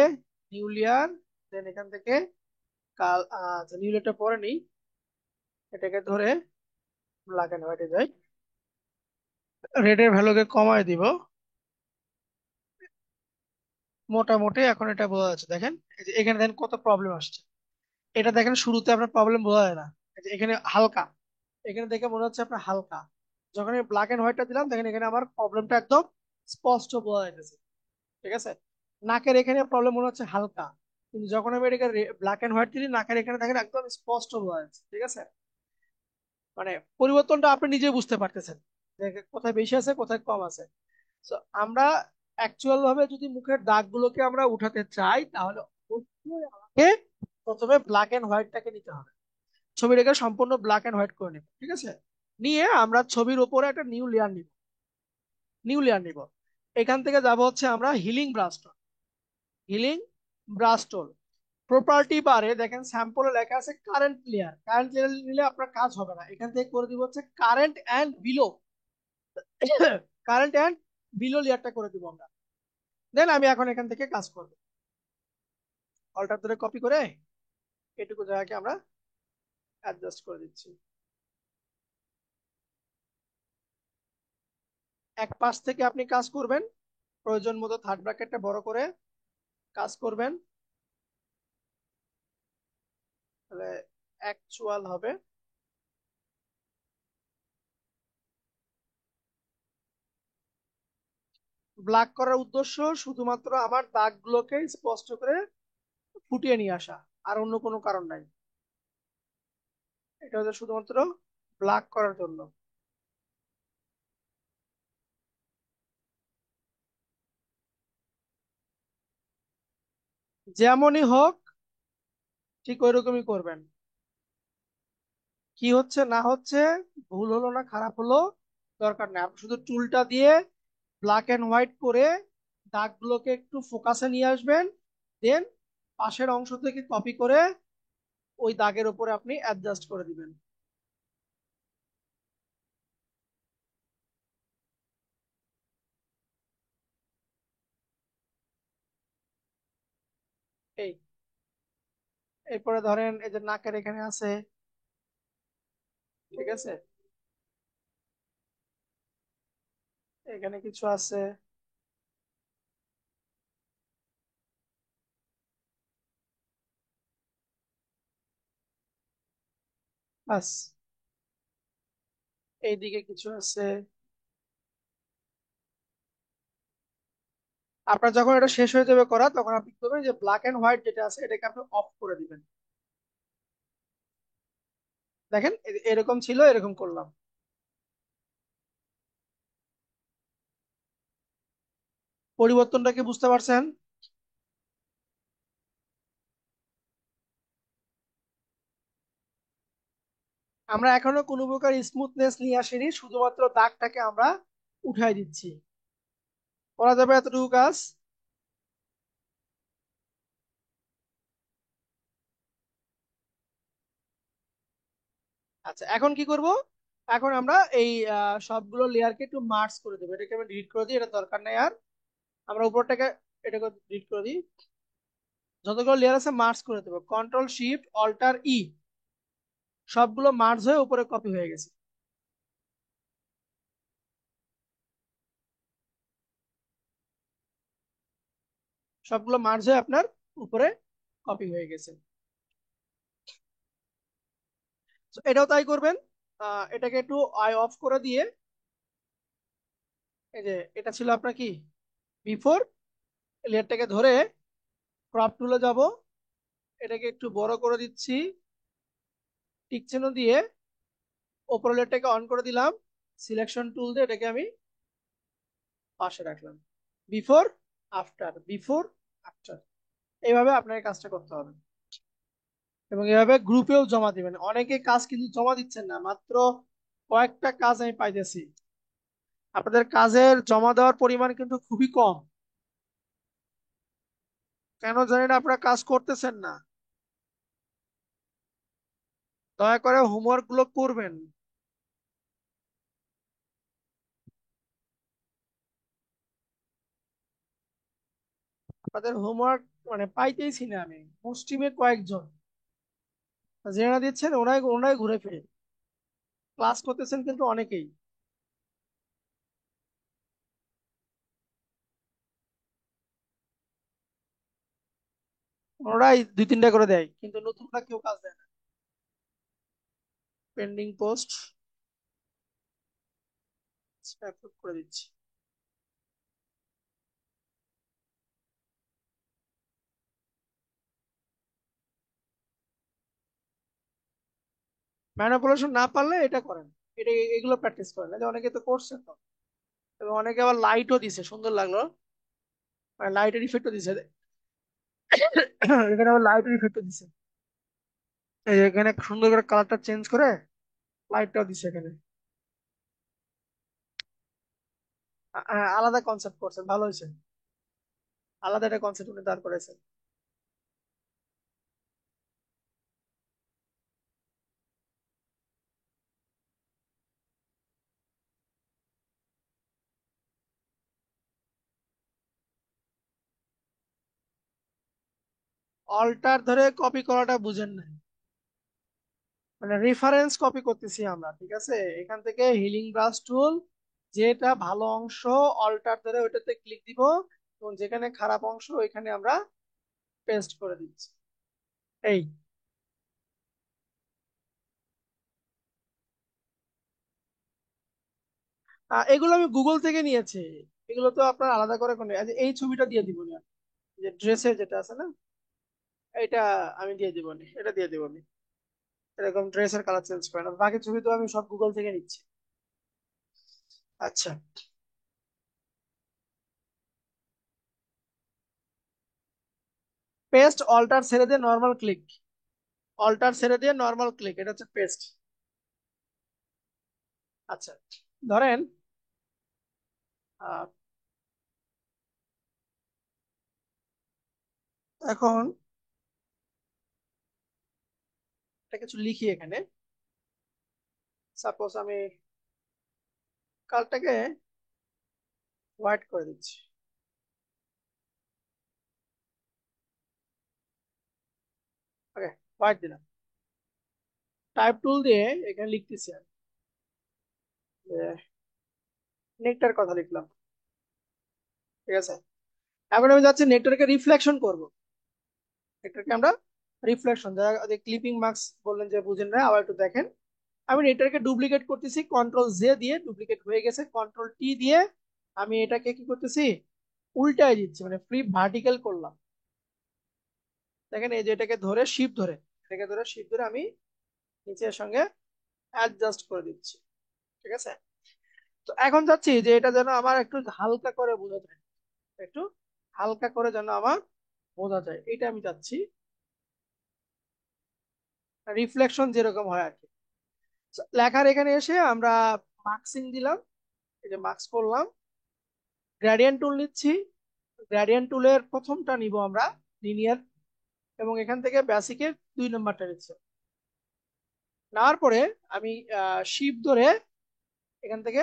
S2: নিউ লেয়ার, দেন এখান থেকে কাল আচ্ছা নিউ লেয়ারটা পরে নিই, এটাকে ধরে ব্ল্যাক এন্ড হোয়াইটে যাই, রেডের ভ্যালুকে কমায় দিব মোটামুটি। এখন এটা বোঝা যাচ্ছে, দেখেন এই যে এখানে দেখেন কত প্রবলেম আসছে। এটা দেখেন শুরুতে আপনার প্রবলেম বোঝা যায় না, এই যে এখানে হালকা, এখানে দেখে মনে হচ্ছে আপনার হালকা। যখন আমি ব্ল্যাক এন্ড হোয়াইটটা দিলাম, দেখেন এখানে আমার প্রবলেমটা একদম স্পষ্ট বোঝা যাচ্ছে। ঠিক আছে, নাকের এখানে প্রবলেম মনে হচ্ছে হালকা, কিন্তু যখন আমি এটাকে ব্ল্যাক এন্ড হোয়াইট দিই, নাকের এখানে দেখেন একদম স্পষ্ট বোঝা যাচ্ছে। ঠিক আছে, মানে পরিবর্তনটা আপনি নিজে বুঝতে পারতেছেন যে কোথায় বেশি আছে কোথায় কম আছে। তো আমরা অ্যাকচুয়াল ভাবে যদি মুখের দাগগুলোকে আমরা উঠাতে চাই, তাহলে অবশ্যই আমাকে প্রথমে ব্ল্যাক এন্ড হোয়াইটটাকে নিতে হবে, ছবিটাকে সম্পূর্ণ ব্ল্যাক এন্ড হোয়াইট করে নিব। ঠিক আছে, নিয়ে আমরা ছবির উপরে একটা নিউ লেয়ার নিব, নিউ লেয়ার নিব। এখান থেকে যাব হচ্ছে আমরা হিলিং ব্রাশ টুল, হিলিং ব্রাশ টুল। প্রপার্টি বারে দেখেন স্যাম্পলে লেখা আছে কারেন্ট লেয়ার, কারেন্ট লেয়ার নিলে আপনার কাজ হবে না, এখান থেকে করে দিব হচ্ছে current and below, current and below লেয়ারটা করে দিব আমরা। দেন আমি এখন এখান থেকে কাজ করব, অল্টার ধরে কপি করে এটুকু জায়গাকে আমরা অ্যাডজাস্ট করে দিচ্ছি। এক পাশ থেকে আপনি কাজ করবেন, প্রয়োজন মতো থার্ড ব্র্যাকেটটা বড় করে কাজ করবেন, তাহলে অ্যাকচুয়াল হবে। ব্ল্যাক করার উদ্দেশ্য শুধুমাত্র আমার দাগগুলোকে স্পষ্ট করে ফুটিয়ে নিয়ে আসা। আর অন্য কোনো কারণ নাই। এটা হচ্ছে শুধুমাত্র ব্ল্যাক করার জন্য। যেমনই হোক ঠিক ওই রকমই করবেন। কি হচ্ছে না হচ্ছে, ভুল হলো না খারাপ হলো দরকার নেই, আপনি শুধু টুলটা দিয়ে ব্ল্যাক এন্ড হোয়াইট করে দাগগুলোকে একটু ফোকাসে নিয়ে আসবেন। দেন পাশের অংশ থেকে কপি করে ওই দাগের উপরে আপনি অ্যাডজাস্ট করে দিবেন। এই এরপরে ধরেন এই যে নাকের এখানে আছে, ঠিক আছে, এখানে কিছু আছে, বাস এইদিকে কিছু আছে। আপনার যখন এটা শেষ হয়ে যাবে করা, তখন আপনি কি করবেন, যে ব্ল্যাক এন্ড হোয়াইট যেটা আছে এটাকে আপনি অফ করে দিবেন। দেখেন এরকম ছিল, এরকম করলাম। পরিবর্তনটা কি বুঝতে পারছেন? আমরা এখনো কোনো প্রকার স্মুথনেস নিয়ে আসিনি, শুধুমাত্র দাগটাকে আমরা উঠাই দিচ্ছি। করা যাবে এতটুকু কাজ? আচ্ছা, এখন কি করব? এখন আমরা এই সবগুলো লেয়ারকে একটু মার্জ করে দেবো। এটাকে আমি ডিলিট করে দিই, এটা দরকার নেই আর। আমরা উপরটাকে এটাকে ডিলিট করে দিই। যতগুলো লেয়ার আছে মার্জ করে দেবো, কন্ট্রোল শিফট অল্টার ই, সবগুলো মার্জ হয়ে উপরে কপি হয়ে গেছে। সবগুলো মার্জ হয়ে আপনার উপরে কপি হয়ে গেছে। তো এটাও তাই করবেন। এটাকে একটু আই অফ করে দিয়ে, এই যে এটা ছিল আপনার কি বিফোর, লেয়ারটাকে ধরে ক্রপ টুলে যাব, এটাকে একটু বড় করে দিচ্ছি, টিক চিহ্ন দিয়ে ওপর লেয়ারটাকে অন করে দিলাম, সিলেকশন টুল দিয়ে এটাকে আমি পাশে রাখলাম। বিফোর আফটার, বিফোর আফটার, এইভাবে আপনার কাজটা করতে হবে। এবং এভাবে গ্রুপেও জমা দিবেন। অনেকে কাজ কিন্তু জমা দিচ্ছেন না, মাত্র কয়েকটা কাজ আমি পাইতেছি। আপনাদের কাজের জমা দেওয়ার পরিমাণ কিন্তু খুবই কম। কেন জানি না আপনারা কাজ করতেছেন না। দয়া করে হোমওয়ার্ক গুলো করবেন। আপনাদের হোমওয়ার্ক মানে পাইতেইছি না আমি। মুসলিমে কয়েকজন যারা দিচ্ছেন ওরাই ওরাই ঘুরে ফিরে ক্লাস করতেছেন কিন্তু অনেকেই। ওরাই দুই তিনটা করে দেয়, কিন্তু নতুনরা কেউ কাজ দেয় না। পেন্ডিং পোস্ট অ্যাপ্রুভ করে দিচ্ছি। ম্যানিপুলেশন না পারলে এটা করেন, এটা এগুলো প্র্যাকটিস করেন। এই যে অনেকে তো করছে তো, এবং অনেকে আবার লাইটও দিছে, সুন্দর লাগলো, লাইটের ইফেক্টও দিছে। এখানে আবার লাইটের ইফেক্টও দিছে, এই যে এখানে সুন্দর করে কালারটা চেঞ্জ করে লাইটটাও দিছে এখানে। আলাদা কনসেপ্ট করছেন, ভালো হয়েছে। আলাদা একটা কনসেপ্ট উনি দাঁড় করেছেন। অল্টার ধরে কপি করাটা বুঝেন না, মানে রেফারেন্স কপি করতেছি আমরা, ঠিক আছে। এখান থেকে হিলিং ব্রাশ টুল, যেটা ভালো অংশ অল্টার ধরে ওইটাতে ক্লিক দিব, এবং যেখানে খারাপ অংশ ওইখানে আমরা পেস্ট করে দিচ্ছি। এই এগুলো আমি গুগল থেকে নিয়েছি। এগুলো তো আপনার আলাদা করে কোনো, এই ছবিটা দিয়ে দিব না, যে ড্রেসের যেটা আছে না, এটা আমি দিয়ে দিব নি, এটা দিয়ে দিব নি। এরকম ড্রেসের কালার চেঞ্জ করে না, বাকি ছবি তো আমি সব গুগল থেকে নিচ্ছি। আচ্ছা, পেস্ট অল্টার ছেড়ে দিয়ে নর্মাল ক্লিক, অল্টার ছেড়ে দিয়ে নর্মাল ক্লিক, এটা হচ্ছে পেস্ট। আচ্ছা, ধরেন আহ, এখন এটা কিছু লিখি এখানে। সাপোজ আমি কালটাকে হোয়াইট করে দিচ্ছি। ওকে, হোয়াইট দিলাম। টাইপ টুল দিয়ে এখানে লিখতেছি আমি নেকটার কথা লিখলাম। ঠিক আছে, এখন আমি যাচ্ছি নেকটাকে রিফ্লেকশন করব। নেকটাকে আমরা রিফ্লেকশন, যারা ক্লিপিং মার্কস বললেন যে বুঝেন না, আবার একটু দেখেন। আমি নেকটাকে ডুপ্লিকেট করতেছি, কন্ট্রোল জে দিয়ে, ডুপ্লিকেট হয়ে গেছে, কন্ট্রোল টি দিয়ে আমি এটাকে কি করতেছি, উল্টায় দিচ্ছি, মানে ফ্লিপ ভার্টিক্যাল করলাম। দেখেন এই যে এটাকে ধরে শিপ ধরে, এটাকে ধরে শিপ ধরে আমি নিচের সঙ্গে অ্যাডজাস্ট করে দিচ্ছি। ঠিক আছে, তো এখন চাচ্ছি যে এটা যেন আমার একটু হালকা করে বোঝা যায়, একটু হালকা করে যেন আমার বোঝা যায়, এটা আমি চাচ্ছি, রিফ্লেকশন যেরকম হয় আর কি। So, লেখার এখানে এসে আমরা মার্কসিং দিলাম, এই যে মার্কস করলাম, গ্রেডিয়েন্ট টুল নিচ্ছি। গ্রেডিয়েন্ট টুলের প্রথমটা নিব আমরা, লিনিয়ার, এবং এখান থেকে বেসিকের 2 নম্বরটা নিচ্ছি। নেওয়ার পরে আমি শিপ ধরে এখান থেকে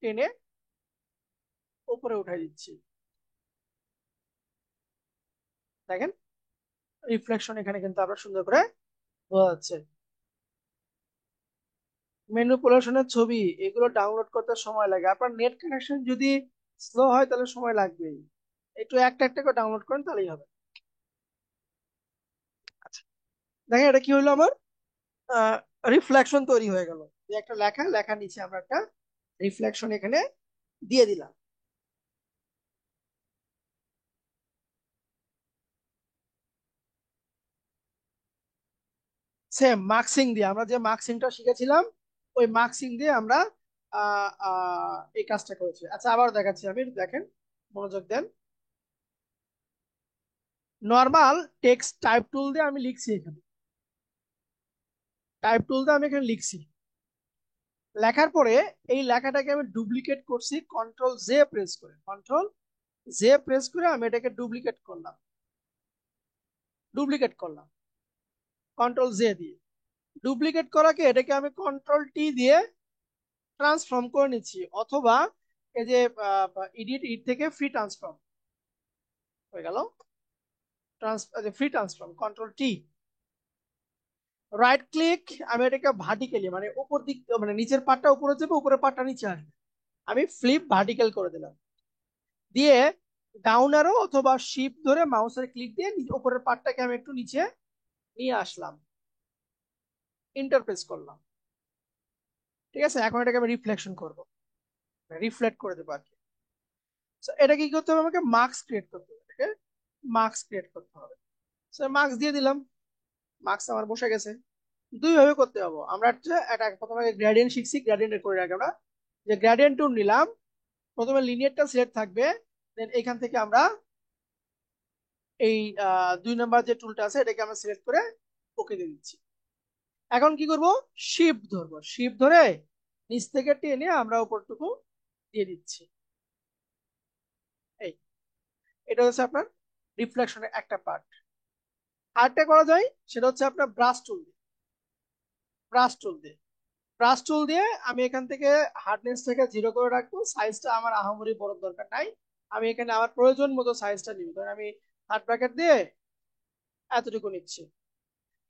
S2: টেনে উপরে উঠাই দিচ্ছি। দেখেন রিফ্লেকশন এখানে কিন্তু আমরা সুন্দর করে বোঝা যাচ্ছে। ম্যানিপুলেশনের ছবি এগুলো ডাউনলোড করতে সময় লাগে, আপনার নেট কানেকশন যদি স্লো হয় তাহলে সময় লাগবেই, একটু একটা একটা করে ডাউনলোড করেন তাহলেই হবে। আচ্ছা, দেখেন এটা কি হলো আমার, রিফ্লেকশন তৈরি হয়ে গেল। যে একটা লেখা, লেখার নিচে আমরা একটা রিফ্লেকশন এখানে দিয়ে দিলাম। সেম মার্কসিং দিয়ে, আমরা যে মার্কসিংটা শিখেছিলাম ওই মার্কসিং দিয়ে আমরা এই কাজটা করেছি। আচ্ছা, আবার দেখাচ্ছি আমি, দেখেন, মনোযোগ দেন। নর্মাল টেক্সট টাইপ টুল দিয়ে আমি লিখছি এখানে, টাইপ টুল দিয়ে আমি এখানে লিখছি। লেখার পরে এই লেখাটাকে আমি ডুপ্লিকেট করছি, কন্ট্রোল জে প্রেস করে, কন্ট্রোল জে প্রেস করে আমি এটাকে ডুপ্লিকেট করলাম, ডুপ্লিকেট করলাম কন্ট্রোল জে দিয়ে। ডুপ্লিকেট করাকে এটাকে আমি কন্ট্রোল টি দিয়ে ট্রান্সফর্ম করে নিচ্ছি, অথবা এই যে এডিট ইট থেকে ফ্রি ট্রান্সফর্ম হয়ে গেল, free transform, control T. Right click, আমি এটাকে ভার্টিক্যালি, মানে উপর দিক, মানে নিচের পার্টটা উপরে যাবে, উপরের পার্টটা নিচে আসবে, আমি ফ্লিপ ভার্টিক্যাল করে দিলাম। দিয়ে ডাউন অ্যারো অথবা শিফট ধরে মাউসের ক্লিক দিয়ে উপরের পার্টটাকে আমি একটু নিচে নিয়ে আসলাম, ইন্টারপ্রেস করলাম। ঠিক আছে, এখন এটাকে আমি রিফ্লেকশন করব, রিফ্লেক্ট করে দেবো আর কি। So, এটা কি করতে হবে, আমাকে মার্কস ক্রিয়েট করতে হবে, এটাকে মার্কস ক্রিয়েট করতে হবে। মার্কস দিয়ে দিলাম, মার্কস আমার বসে গেছে। দুই ভাবে করতে হবে, আমরা হচ্ছে একটা প্রথমে গ্রেডিয়েন্ট শিখছি, গ্রেডিয়েন্ট করে রাখি আমরা, যে গ্রেডিয়েন্ট টুল নিলাম, প্রথমে লিনিয়ারটা সিলেক্ট থাকবে, দেন এখান থেকে আমরা এই 2 নম্বর যে টুলটা আছে এটাকে আমরা সিলেক্ট করে ওকে দিয়ে দিচ্ছি। এখন কি করব, শিফট ধরবো, শিফট ধরে নিচ থেকে টেনে আমরা উপরটুকু দিয়ে দিচ্ছি। এই, এটা হচ্ছে আপনার রিফ্লেকশনের একটা পার্ট। আরেকটা করা যায়, সেটা হচ্ছে আপনার ব্রাশ টুল দিয়ে, ব্রাশ টুল দিয়ে, ব্রাশ টুল দিয়ে আমি এখান থেকে হার্ডনেস থেকে 0 করে রাখবো, সাইজটা আমার আহামরি বড় দরকার নাই, আমি এখানে আমার প্রয়োজন মতো সাইজটা নিব। ধরেন আমি থার্ড ব্র্যাকেট দিয়ে এতটুকু নিচ্ছি,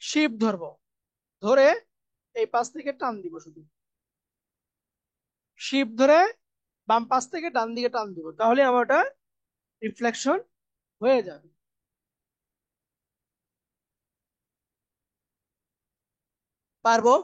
S2: শিফট ধরবো, ধরে এই পাশ থেকে টান দিব, শুধু শিফট ধরে বাম পাশ থেকে ডান দিকে টান দিব, তাহলে আমার ওটা রিফ্লেকশন হয়ে যাবে। পারবো?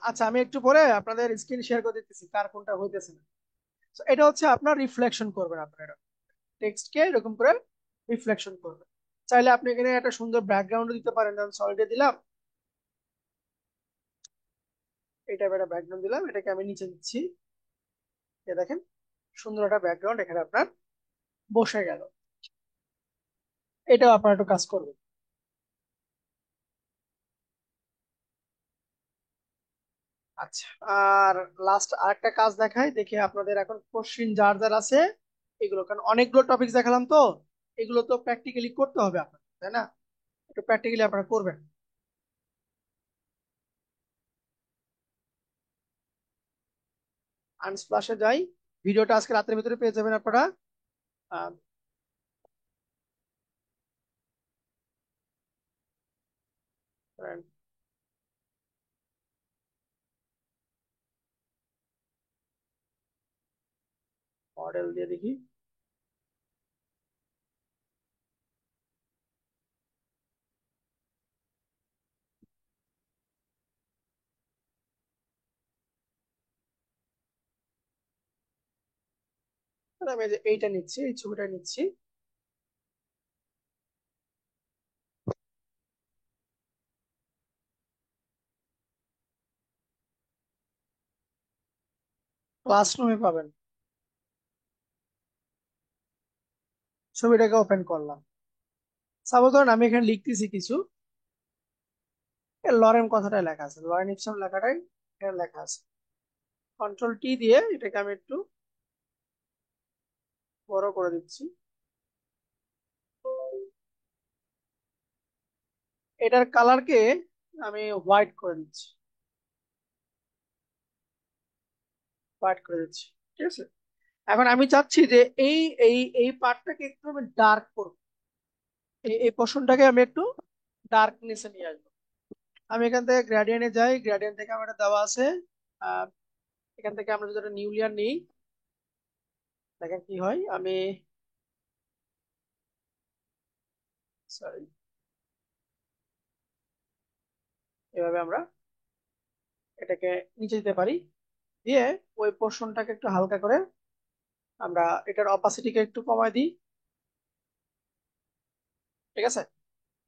S2: আচ্ছা, আমি একটু পরে আপনাদের স্ক্রিন শেয়ার করে দিতেছি কার কোনটা হইতেছে না। So, এটা হচ্ছে আপনার রিফ্লেকশন করবেন, আপনারা টেক্সটকে এরকম করে রিফ্লেকশন করবেন। চাইলে আপনি এখানে একটা সুন্দর ব্যাকগ্রাউন্ড দিতে পারেন, যেমন সলিডে দিলাম, এই টাইপের একটা ব্যাকগ্রাউন্ড দিলাম, এটাকে আমি নিচে দিচ্ছি। এ দেখেন সুন্দর একটা ব্যাকগ্রাউন্ড এখানে আপনার বসে গেল। এটাও আপনার একটু কাজ করবে। আচ্ছা, আর লাস্ট আরেকটা কাজ দেখাই, দেখি আপনাদের এখন কোশ্চিন যার যার আছে এগুলো, কারণ অনেকগুলো টপিক দেখালাম তো, এগুলো তো প্র্যাকটিক্যালি করতে হবে আপনার, তাই না? একটু প্র্যাকটিক্যালি আপনারা করবেন। আনস্প্লাশে যাই, ভিডিওটা আজকে রাতের ভিতরে পেয়ে যাবেন আপনারা। মডেল দিয়ে দেখি। তাহলে আমি এই যে এইটা নিচ্ছি, এই ছবিটা নিচ্ছি। ক্লাসরুমে পাবেন, ছবিটাকে ওপেন করলাম। সাপোজ ধরুন আমি এখানে লিখতেছি কিছু, লরেন কথাটা লেখা আছে, লরেন ইপসন লেখাটাই এখানে লেখা আছে। কন্ট্রোল টি দিয়ে এটাকে আমি একটু বড় করে দিচ্ছি। এটার কালারকে আমি হোয়াইট করে দিচ্ছি, হোয়াইট করে দিচ্ছি। ঠিক আছে, এখন আমি চাচ্ছি যে এই এই এই পার্টটাকে একটু আমি ডার্ক করব, এই পোর্শনটাকে আমি একটু ডার্কনেসে নিয়ে আসবো। আমি এখান থেকে গ্রেডিয়েন্টে যাই, গ্রেডিয়েন্ট থেকে আমার এটা দেওয়া আছে। আহ, এখান থেকে আমরা যদি একটা নিউ লেয়ার নিই, দেখেন কি হয়। আমি সরি, এভাবে আমরা এটাকে নিচে দিতে পারি, দিয়ে ওই পোর্শনটাকে একটু হালকা করে আমরা এটার অপাসিটিকে একটু কমায় দিই। ঠিক আছে,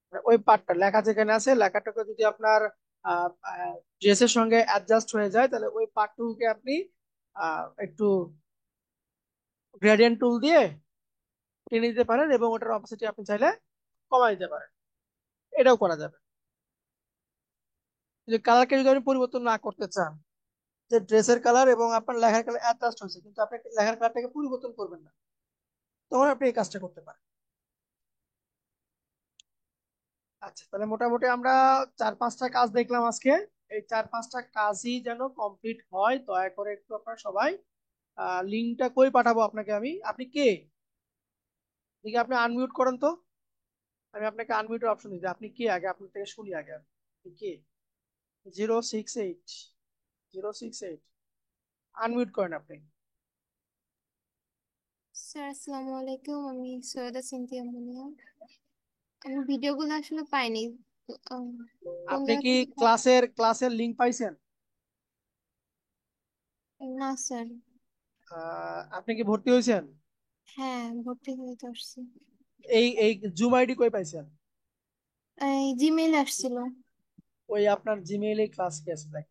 S2: মানে ওই পার্টটা লেখা যেখানে আছে, লেখাটাকে যদি আপনার ড্রেসের সঙ্গে অ্যাডজাস্ট হয়ে যায়, তাহলে ওই পার্টটুকুকে আপনি একটু গ্রেডিয়েন্ট টুল দিয়ে টেনে দিতে পারেন, এবং ওটার অপাসিটি আপনি চাইলে কমায় দিতে পারেন। এটাও করা যাবে। যদি কালারকে যদি আপনি পরিবর্তন না করতে চান, যে ড্রেসের কালার এবং আপনার লেখার কালার অ্যাডজাস্ট হয়েছে, কিন্তু আপনি লেখার কালারটাকে পরিবর্তন করবেন না, তখন আপনি এই কাজটা করতে পারেন। আচ্ছা, তাহলে মোটামুটি আমরা 4-5টা কাজ দেখলাম আজকে। এই 4-5টা কাজই যেন কমপ্লিট হয়, দয়া করে একটু আপনারা সবাই লিঙ্কটা কই পাঠাবো আপনাকে আমি, আপনি কে দেখি আপনি আনমিউট করেন তো। আমি আপনাকে আনমিউটের অপশন দিচ্ছি, আপনি কে আগে আপনার থেকে শুনি আগে, আপনি কে? 068 আনমিউট করেন আপনি।
S6: স্যার আসসালামু আলাইকুম, আমি সৈয়দা সিনথিয়া মুনিয়া। আমি ভিডিওগুলো আসলে পাইনি। তো, কোন
S2: আপনি
S6: জায়গা
S2: কি
S6: থেকে
S2: ক্লাসের লিঙ্ক পাইছেন?
S6: না স্যার।
S2: আপনি কি ভর্তি হয়েছেন?
S6: হ্যাঁ, ভর্তি হতে আসছি।
S2: এই এই জুম আইডি কই পাইছেন?
S6: এই জিমেইল আসছিল।
S2: ওই আপনার জিমেইলে ক্লাস কি আছে দেখ,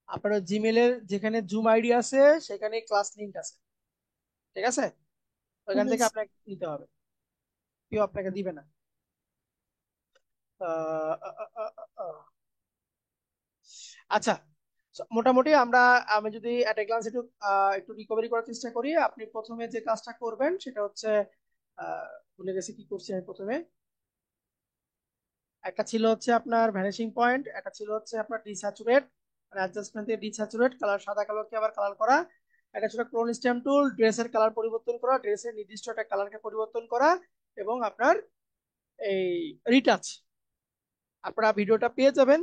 S2: আপনার জিমেইলের যেখানে জুম আইডি আছে সেখানে ক্লাস লিংক আছে। ঠিক আছে, ওইখান
S6: জি
S2: থেকে
S6: স্যার।
S2: আপনাকে নিতে হবে, কেউ আপনাকে দিবে না। আহ, আহ, আহ, আহ, আহ। আচ্ছা, so, মোটামুটি আমি যদি অ্যাট এ গ্লান্স একটু একটু রিকভারি করার চেষ্টা করি। আপনি প্রথমে যে কাজটা করবেন সেটা হচ্ছে, ভুলে গেছি কি করছি আমি প্রথমে। একটা ছিল হচ্ছে আপনার ভ্যানিশিং পয়েন্ট, একটা ছিল হচ্ছে আপনার ডিস্যাচুরেট, মানে অ্যাডজাস্টমেন্ট থেকে ডিস্যাচুরেট কালার, সাদা কালোকে আবার কালার করা। একটা ছিল ক্লোন স্ট্যাম্প টুল, ড্রেসের কালার পরিবর্তন করা, ড্রেসের নির্দিষ্ট একটা কালারকে পরিবর্তন করা, এবং আপনার এই রিটাচ। আপনারা ভিডিওটা পেয়ে যাবেন,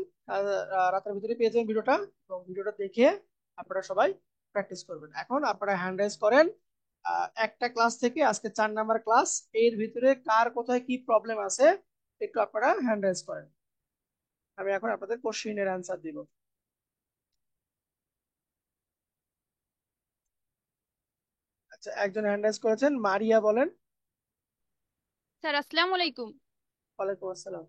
S2: রাতের ভিতরে পেয়ে যাবেন ভিডিওটা, এবং ভিডিওটা দেখে আপনারা সবাই প্র্যাকটিস করবেন। এখন আপনারা হ্যান্ড রাইজ করেন। একটা ক্লাস থেকে আজকে 4 নাম্বার ক্লাস, এর ভিতরে কার কোথায় কি প্রবলেম আছে একটু আপনারা হ্যান্ড রাইজ করেন। আমি এখন আপনাদের কোশ্চেনের অ্যান্সার দিব। আচ্ছা, একজন হ্যান্ড রাইজ করেছেন, মারিয়া, বলেন।
S7: স্যার আসসালামু আলাইকুম।
S2: ওয়ালাইকুম আসসালাম।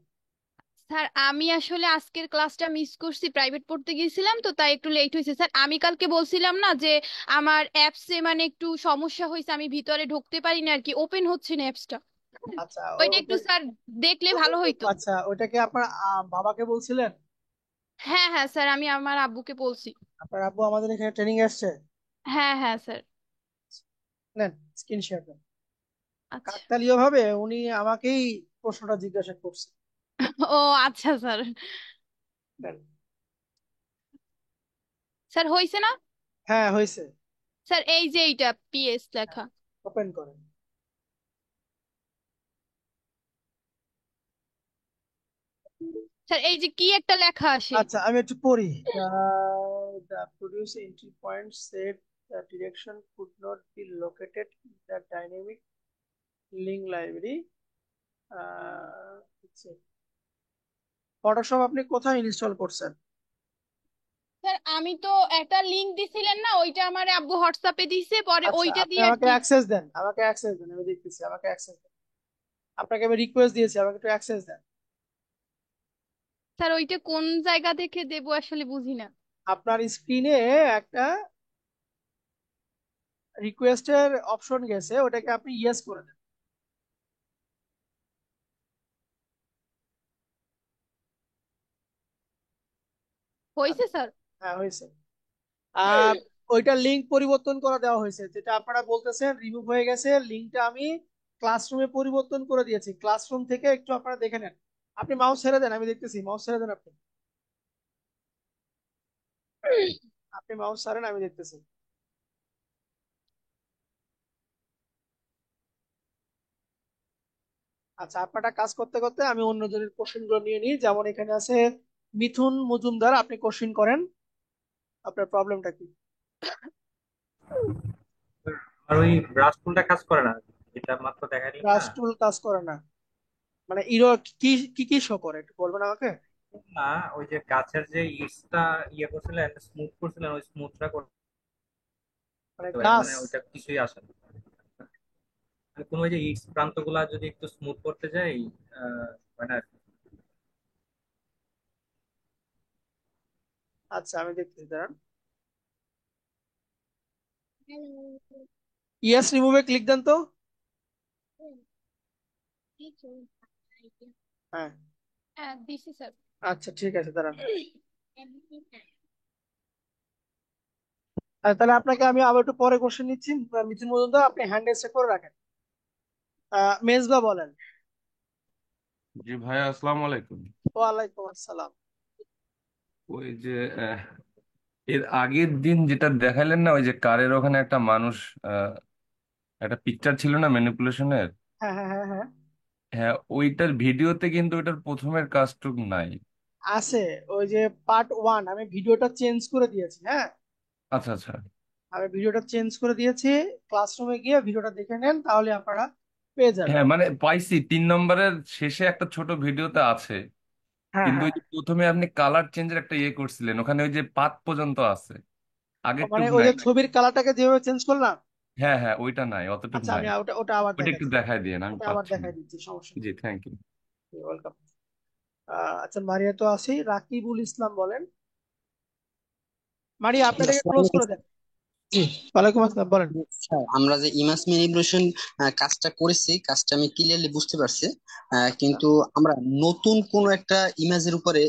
S7: স্যার আমি আসলে আজকের ক্লাসটা মিস করছি, প্রাইভেট পড়তে গিয়েছিলাম তো তাই একটু লেট হয়েছে। স্যার আমি কালকে বলছিলাম না যে আমার অ্যাপসে মানে একটু সমস্যা হয়েছে, আমি ভিতরে ঢুকতে পারি না আর কি, ওপেন হচ্ছে না অ্যাপসটা।
S2: আচ্ছা,
S7: ওইটা একটু স্যার দেখলে ভালো হইতো।
S2: আচ্ছা, ওইটাকে আপনার বাবাকে বলছিলেন?
S7: হ্যাঁ হ্যাঁ স্যার, আমি আমার আব্বুকে বলছি।
S2: আপনার আব্বু আমাদের এখানে ট্রেনিং আসছে?
S7: হ্যাঁ হ্যাঁ স্যার।
S2: নেন, স্ক্রিন শেয়ার দেন।
S7: আচ্ছা।
S2: কাকতালীয় ভাবে উনি আমাকেই প্রশ্নটা জিজ্ঞাসা করছে।
S7: ও আচ্ছা স্যার।
S2: নেন।
S7: স্যার হয়েছে না?
S2: হ্যাঁ, হয়েছে।
S7: স্যার এই যে এইটা পিএস লেখা।
S2: ওপেন করেন।
S7: স্যার এই যে কি একটা লেখা আসে।
S2: আচ্ছা, আমি একটু পড়ি। The produce entry point said the direction could not be located in the dynamic link library. Photoshop আপনি কোথায় ইনস্টল করছেন?
S7: স্যার আমি তো একটা লিংক দিছিলেন না, ওইটা আমার আব্বু হোয়াটসঅ্যাপে দিছে, পরে
S2: আচ্ছা,
S7: ওইটা
S2: আপনি
S7: দিয়ে আর
S2: আমাকে
S7: কি।
S2: অ্যাক্সেস দেন, আমাকে অ্যাক্সেস দেন, আমি দেখতেছি, আমাকে অ্যাক্সেস দেন। আপনাকে আমি রিকোয়েস্ট দিয়েছি, আমাকে একটু অ্যাক্সেস দেন।
S7: স্যার ওইটা কোন জায়গা থেকে দেবো আসলে বুঝি না।
S2: আপনার স্ক্রিনে একটা রিকোয়েস্টের অপশন গেছে, ওটাকে আপনি ইয়েস করে দেন।
S7: হয়েছে স্যার?
S2: হ্যাঁ, হয়েছে। আর ওইটা লিংক পরিবর্তন করে দেওয়া হয়েছে, যেটা আপনারা বলতেছেন রিমুভ হয়ে গেছে, লিংকটা আমি ক্লাসরুমে পরিবর্তন করে দিয়েছি। ক্লাসরুম থেকে একটু আপনারা দেখে নেন। আপনি মাউস ছেড়ে দেন, আমি দেখতেছি, মাউস ছেড়ে দেন। আপনি আপনি মাউস ছাড়েন, আমি দেখতেছি। আচ্ছা, আপনারা কাজ করতে করতে আমি অন্যজনের কোশ্চেন গুলো নিয়ে নিই। যেমন এখানে আছে মিথুন মজুমদার, আপনি কোশ্চেন করেন, আপনার প্রবলেমটা কি?
S8: আর ওই ব্রাশ টুলটা কাজ করে না, এটা মাত্র দেখাইলাম না।
S2: ব্রাশ টুল কাজ করে না? মানে ইরো কি কি কি শো করে, একটু বলবেন আমাকে?
S8: না, ওই যে গাছের যে ইটসটা ইয়ে করছিলেন, স্মুথ করছিলেন, ওই স্মুথটা করতে
S2: মানে
S8: পারে
S2: গাছ?
S8: মানে ওইটা কিছুই আসে না। মানে কোনো ওই যে ইটস প্রান্ত গুলা যদি একটু স্মুথ করতে যাই মানে আর কি।
S2: আচ্ছা, আমি দেখতেছি, দাঁড়ান। ইয়েস রিমুভে ক্লিক দেন তো। হ্যাঁ।
S7: হ্যাঁ দিছি স্যার।
S2: আচ্ছা, ঠিক আছে, দাঁড়ান। তাহলে আপনাকে আমি আবার একটু পরে কোশ্চেন নিচ্ছি। মিথুন মজুমদার, আপনি হ্যান্ড রেজ করে রাখেন। মেজবা, বলেন।
S9: জি ভাইয়া, আসসালামু আলাইকুম।
S2: ওয়ালাইকুম আসসালাম।
S9: ওই যে আহ, এর আগের দিন যেটা দেখালেন না, ওই যে কারের ওখানে একটা মানুষ, আহ, একটা পিকচার ছিল না ম্যানিপুলেশনের?
S2: হ্যাঁ হ্যাঁ হ্যাঁ হ্যাঁ,
S9: হ্যাঁ, ওইটার ভিডিওতে কিন্তু ওইটার প্রথমের কাজটুক নাই।
S2: আছে। ওই যে পার্ট 1, আমি ভিডিওটা চেঞ্জ করে দিয়েছি। হ্যাঁ,
S9: আচ্ছা আচ্ছা।
S2: আমি ভিডিওটা চেঞ্জ করে দিয়েছি। ক্লাসরুমে গিয়ে ভিডিওটা দেখে নেন, তাহলে আপনারা পেয়ে যাবেন।
S9: হ্যাঁ মানে পাইছি, 3 নম্বরের শেষে একটা ছোট ভিডিওতে আছে।
S2: হ্যাঁ
S9: কিন্তু ওই
S2: হ্যাঁ।
S9: যে প্রথমে আপনি কালার চেঞ্জের একটা ইয়ে করছিলেন, ওখানে ওই যে পাত পর্যন্ত আছে, আগের
S2: মানে
S9: টুক
S2: ওই
S9: নাই।
S2: যে ছবির কালারটাকে যেভাবে চেঞ্জ করলাম।
S9: হ্যাঁ হ্যাঁ, ওইটা নাই, অতটুক
S2: আচ্ছা,
S9: নাই।
S2: আমি ওটা ওটা আবার
S9: ওইটা একটু
S2: দেখাচ্ছি।
S9: দেখাই দিয়েন, আমি
S2: ওটা আবার
S9: পাচ্ছি না।
S2: দেখাই দিচ্ছি, সমস্যা নেই।
S9: জি, থ্যাংক ইউ।
S2: ওয়েলকাম। আচ্ছা, মারিয়া তো আছেই। রাকিবুল ইসলাম, বলেন। মারিয়া, আপনি এটাকে
S10: আসসালামু
S2: ক্লোজ
S10: আলাইকুম
S2: করে দেন। জি, ওয়ালাইকুম আসসালাম, বলেন।
S10: স্যার। আমরা যে ইমেজ ম্যানিপুলেশন কাজটা করেছি, কাজটা আমি ক্লিয়ারলি বুঝতে পারছি। কিন্তু আমরা নতুন কোন একটা ইমেজের উপরে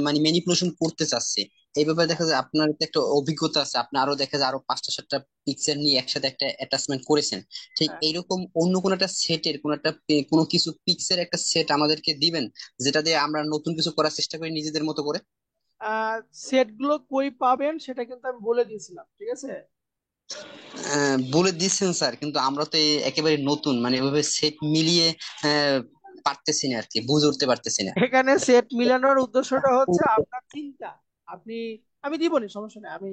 S10: মানে ম্যানিপুলেশন করতে চাচ্ছি। এই ব্যাপারে দেখা যায় আপনার তো একটা অভিজ্ঞতা আছে, আপনি আরো দেখা যায় আরো 5টা 7টা পিকচার নিয়ে একসাথে একটা অ্যাটাচমেন্ট করেছেন। ঠিক
S2: হ্যাঁ,
S10: এইরকম অন্য কোন একটা সেটের কোন একটা কোনো কিছু পিকচার একটা সেট আমাদেরকে দিবেন, যেটা দিয়ে আমরা নতুন কিছু করার চেষ্টা করি নিজেদের মতো করে।
S2: সেট গুলো কই পাবেন সেটা কিন্তু আমি বলে দিয়েছিলাম, ঠিক আছে?
S10: বলে দিচ্ছেন স্যার, কিন্তু আমরা তো একেবারে নতুন, মানে ওইভাবে সেট মিলিয়ে পারতেছি না আর কি, বুঝে উঠতে পারতেছি না।
S2: এখানে সেট মিলানোর উদ্দেশ্যটা হচ্ছে আপনার চিন্তা। আপনি, আমি দিবনি, সমস্যা নেই, আমি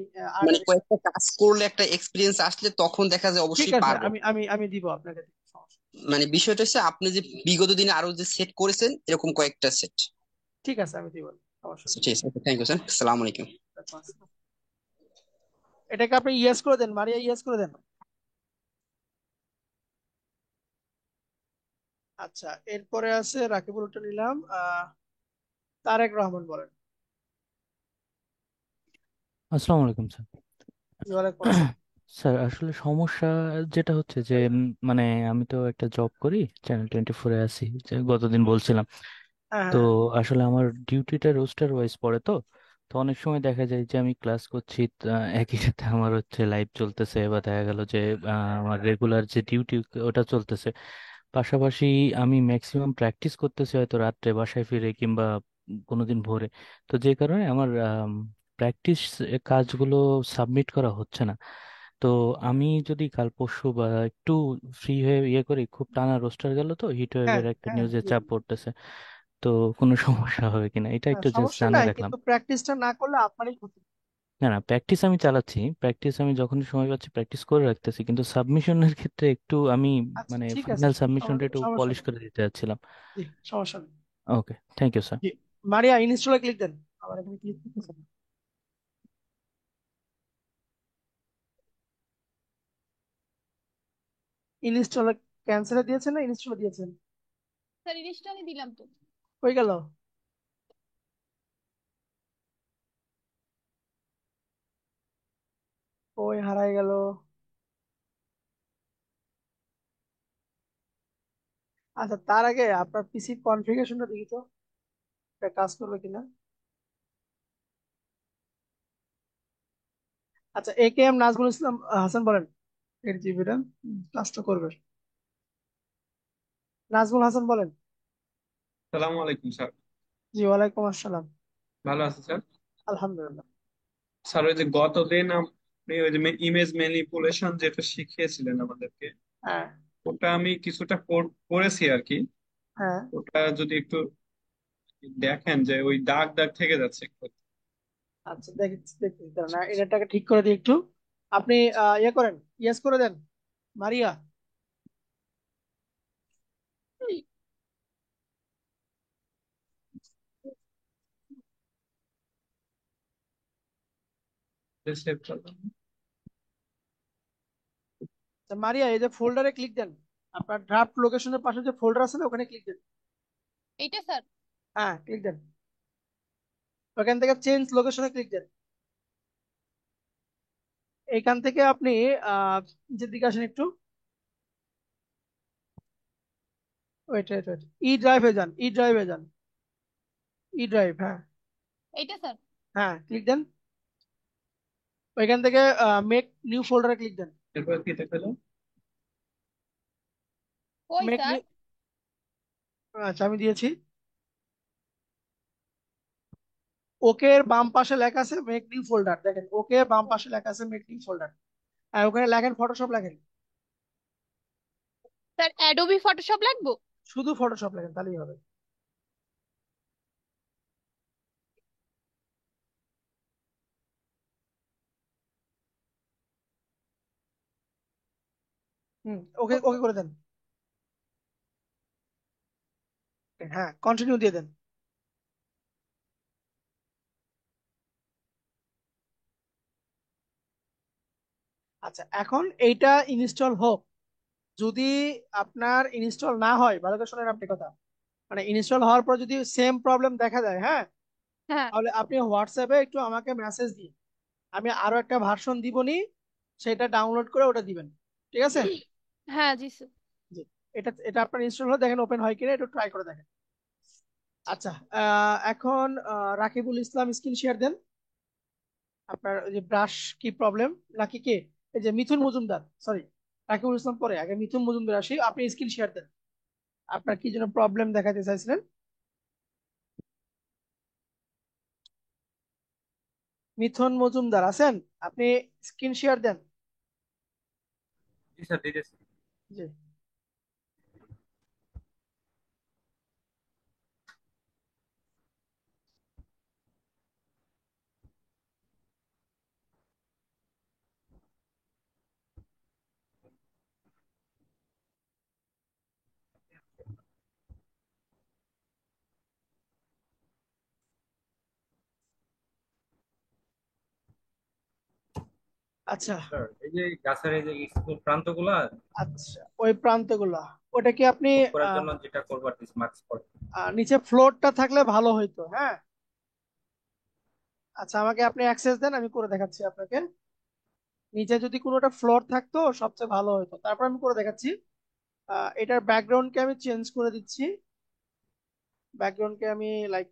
S10: মানে
S2: আর্টিফিশিয়াল।
S10: কয়েকটা কাজ করলে একটা এক্সপিরিয়েন্স আসলে তখন দেখা যায়
S2: ঠিক
S10: অবশ্যই
S2: আছে,
S10: পারবো।
S2: আমি দিব আপনাকে, সমস্যা নেই।
S10: মানে বিষয়টা হচ্ছে আপনি যে বিগত দিনে আরো যে সেট করেছেন এরকম কয়েকটা সেট।
S2: ঠিক আছে, আমি দিব, সমস্যা নেই। সমস্যা
S10: আচ্ছা,
S2: নেই।
S10: ঠিক আছে, থ্যাংক ইউ স্যার, আসসালামু আলাইকুম।
S2: এটাকে আপনি ইয়েস করে দেন, মারিয়া ইয়েস করে দেন। আচ্ছা, এরপরে আছে রাকিবুল, ওটা নিলাম। তারেক রহমান বলেন।
S11: আসসালামু আলাইকুম স্যার।
S2: ওয়ালাইকুম আসসালাম।
S11: স্যার আসলে সমস্যা যেটা হচ্ছে যে মানে আমি তো একটা জব করি, চ্যানেল 24-এ আছি, যে গতদিন বলছিলাম।
S2: হ্যাঁ
S11: তো
S2: হ্যাঁ
S11: আসলে আমার ডিউটিটা রোস্টার ওয়াইজ পড়ে, তো তো অনেক সময় দেখা যায় যে আমি ক্লাস করছি, একই সাথে আমার হচ্ছে লাইভ চলতেছে, বা দেখা গেল যে আমার রেগুলার যে ডিউটি ওটা চলতেছে। পাশাপাশি আমি ম্যাক্সিমাম প্র্যাকটিস করতেছি হয়তো রাত্রে বাসায় ফিরে, কিংবা কোনোদিন ভোরে। তো যে কারণে আমার প্র্যাকটিস কাজগুলো সাবমিট করা হচ্ছে না। তো আমি যদি কাল পরশু বা একটু ফ্রি হয়ে ইয়ে করি, খুব টানা রোস্টার গেল, তো হিট
S2: হ্যাঁ
S11: ওয়েভের একটা
S2: হ্যাঁ,
S11: নিউজে
S2: জি।
S11: চাপ পড়তেছে। তো কোনো সমস্যা হবে কিনা এটা
S2: হ্যাঁ,
S11: একটু জাস্ট
S2: সমস্যা
S11: জানতে
S2: নাই,
S11: রাখলাম।
S2: কিন্তু প্র্যাকটিসটা না করলে আপনারই ক্ষতি।
S11: না না, প্র্যাকটিস আমি চালাচ্ছি, প্র্যাকটিস আমি যখনই সময় পাচ্ছি প্র্যাকটিস করে রাখতেছি, কিন্তু সাবমিশনের ক্ষেত্রে একটু আমি
S2: আচ্ছা,
S11: মানে
S2: ঠিক আছে,
S11: ফাইনাল সাবমিশনটা একটু
S2: সমস্যা
S11: পলিশ
S2: নেই।
S11: করে দিতে যাচ্ছিলাম।
S2: জি, সমস্যা নেই।
S11: Okay, thank you sir.
S2: জি, মারিয়া ইনস্টলে ক্লিক দেন। আমার এখানে ক্লিক করতেছেন। ইনস্টলে ক্যান্সেলে দিয়েছেন না ইনস্টলে দিয়েছেন?
S7: স্যার ইনস্টলে দিলাম তো।
S2: হয়ে গেল। ওই হারাই গেল। আচ্ছা, তার আগে আপনার পিসি কনফিগারেশনটা দেখি তো, এটা কাজ করবে কিনা। আচ্ছা, এ কে এম নাজমুল ইসলাম হাসান বলেন। 8 জিবিটা কাজটা করবে। নাজমুল হাসান বলেন।
S12: সালামু আলাইকুম স্যার।
S2: জি, ওয়ালাইকুম আসসালাম।
S12: ভালো আছেন স্যার?
S2: আলহামদুলিল্লাহ।
S12: স্যার ওই যে গতদিন আপনি ওই যে ইমেজ ম্যানিপুলেশন যেটা শিখিয়েছিলেন আমাদেরকে,
S2: হ্যাঁ
S12: ওটা আমি কিছুটা করেছি আর কি।
S2: হ্যাঁ।
S12: ওটা যদি একটু দেখেন যে ওই দাগ দাগ থেকে যাচ্ছে একটু।
S2: আচ্ছা, দেখছি দেখছি, দাঁড়ান, এটাকে ঠিক করে দিই একটু। আপনি ইয়ে করেন, ইয়েস করে দেন মারিয়া।
S12: সেভ করলাম।
S2: আচ্ছা, মারিয়া, এই যে ফোল্ডারে ক্লিক দেন। আপনার ড্রাফট লোকেশনের পাশে যে ফোল্ডার আছে না, ওখানে ক্লিক দেন।
S7: এইটা স্যার?
S2: হ্যাঁ, ক্লিক দেন। ওখান থেকে চেঞ্জ লোকেশনে ক্লিক দেন। এইখান থেকে আপনি নিচের দিকে আসেন একটু। ওয়েট ওয়েট ওয়েট, ই ড্রাইভে যান, ই ড্রাইভে যান। ই ড্রাইভ, হ্যাঁ।
S7: এইটা স্যার?
S2: হ্যাঁ, ক্লিক দেন। ওইখান থেকে মেক নিউ ফোল্ডারে ক্লিক দেন।
S12: এরপর কি দেখালো?
S7: কই
S2: মেক
S7: স্যার?
S2: নিউ, আচ্ছা আমি দিয়েছি। ওকে এর বাম পাশে লেখা আছে মেক নিউ ফোল্ডার, দেখেন ওকে এর বাম পাশে লেখা আছে মেক নিউ ফোল্ডার। আর ওখানে লেখেন ফটোশপ লেখেন।
S7: স্যার অ্যাডোবি ফটোশপ লাগবো?
S2: শুধু ফটোশপ লেখেন, তাহলেই হবে। ওকে ওকে করে দেন। হ্যাঁ, কন্টিনিউ দিয়ে দেন। আচ্ছা, এখন এইটা ইনস্টল হোক। যদি আপনার ইনস্টল না হয়, ভালো করে শোনেন আপনি কথা, মানে ইনস্টল হওয়ার পর যদি সেম প্রবলেম দেখা যায়, হ্যাঁ,
S7: হ্যাঁ
S2: তাহলে আপনি হোয়াটসঅ্যাপে একটু আমাকে মেসেজ দিন। আমি আরো একটা ভার্সন দিবনি, সেটা ডাউনলোড করে ওটা দিবেন। ঠিক আছে?
S7: হ্যাঁ জি স্যার।
S2: জি। এটা এটা আপনার ইনস্টল হলে দেখেন ওপেন হয় কিনা, একটু ট্রাই করে দেখেন। আচ্ছা, এখন রাকিবুল ইসলাম স্ক্রিন শেয়ার দেন। আপনার ওই যে ব্রাশ কি প্রবলেম নাকি কে? এই যে মিথুন মজুমদার, সরি, রাকিবুল ইসলাম পরে, আগে মিথুন মজুমদার আসি, আপনি স্ক্রিন শেয়ার দেন। আপনার কি যেন প্রবলেম দেখাতে চাইছিলেন? মিথুন মজুমদার আছেন? আপনি স্ক্রিন শেয়ার দেন।
S8: জি স্যার, দিতেছি।
S2: জি। আচ্ছা
S8: স্যার এই যে গাছের এই যে স্কুল প্রান্তগুলা
S2: আচ্ছা, ওই প্রান্তগুলো ওটা কি আপনি
S8: স্মুথ করার
S2: আহ,
S8: জন্য যেটা করবো আর কি, মার্কস করে।
S2: নিচে ফ্লোরটা থাকলে ভালো হইতো, হ্যাঁ। আচ্ছা, আমাকে আপনি অ্যাক্সেস দেন, আমি করে দেখাচ্ছি আপনাকে। নিচে যদি কোনোটা ফ্লোর থাকতো সবচেয়ে ভালো হতো, তারপর আমি করে দেখাচ্ছি। এটার ব্যাকগ্রাউন্ডকে আমি চেঞ্জ করে দিচ্ছি। ব্যাকগ্রাউন্ডকে আমি লাইক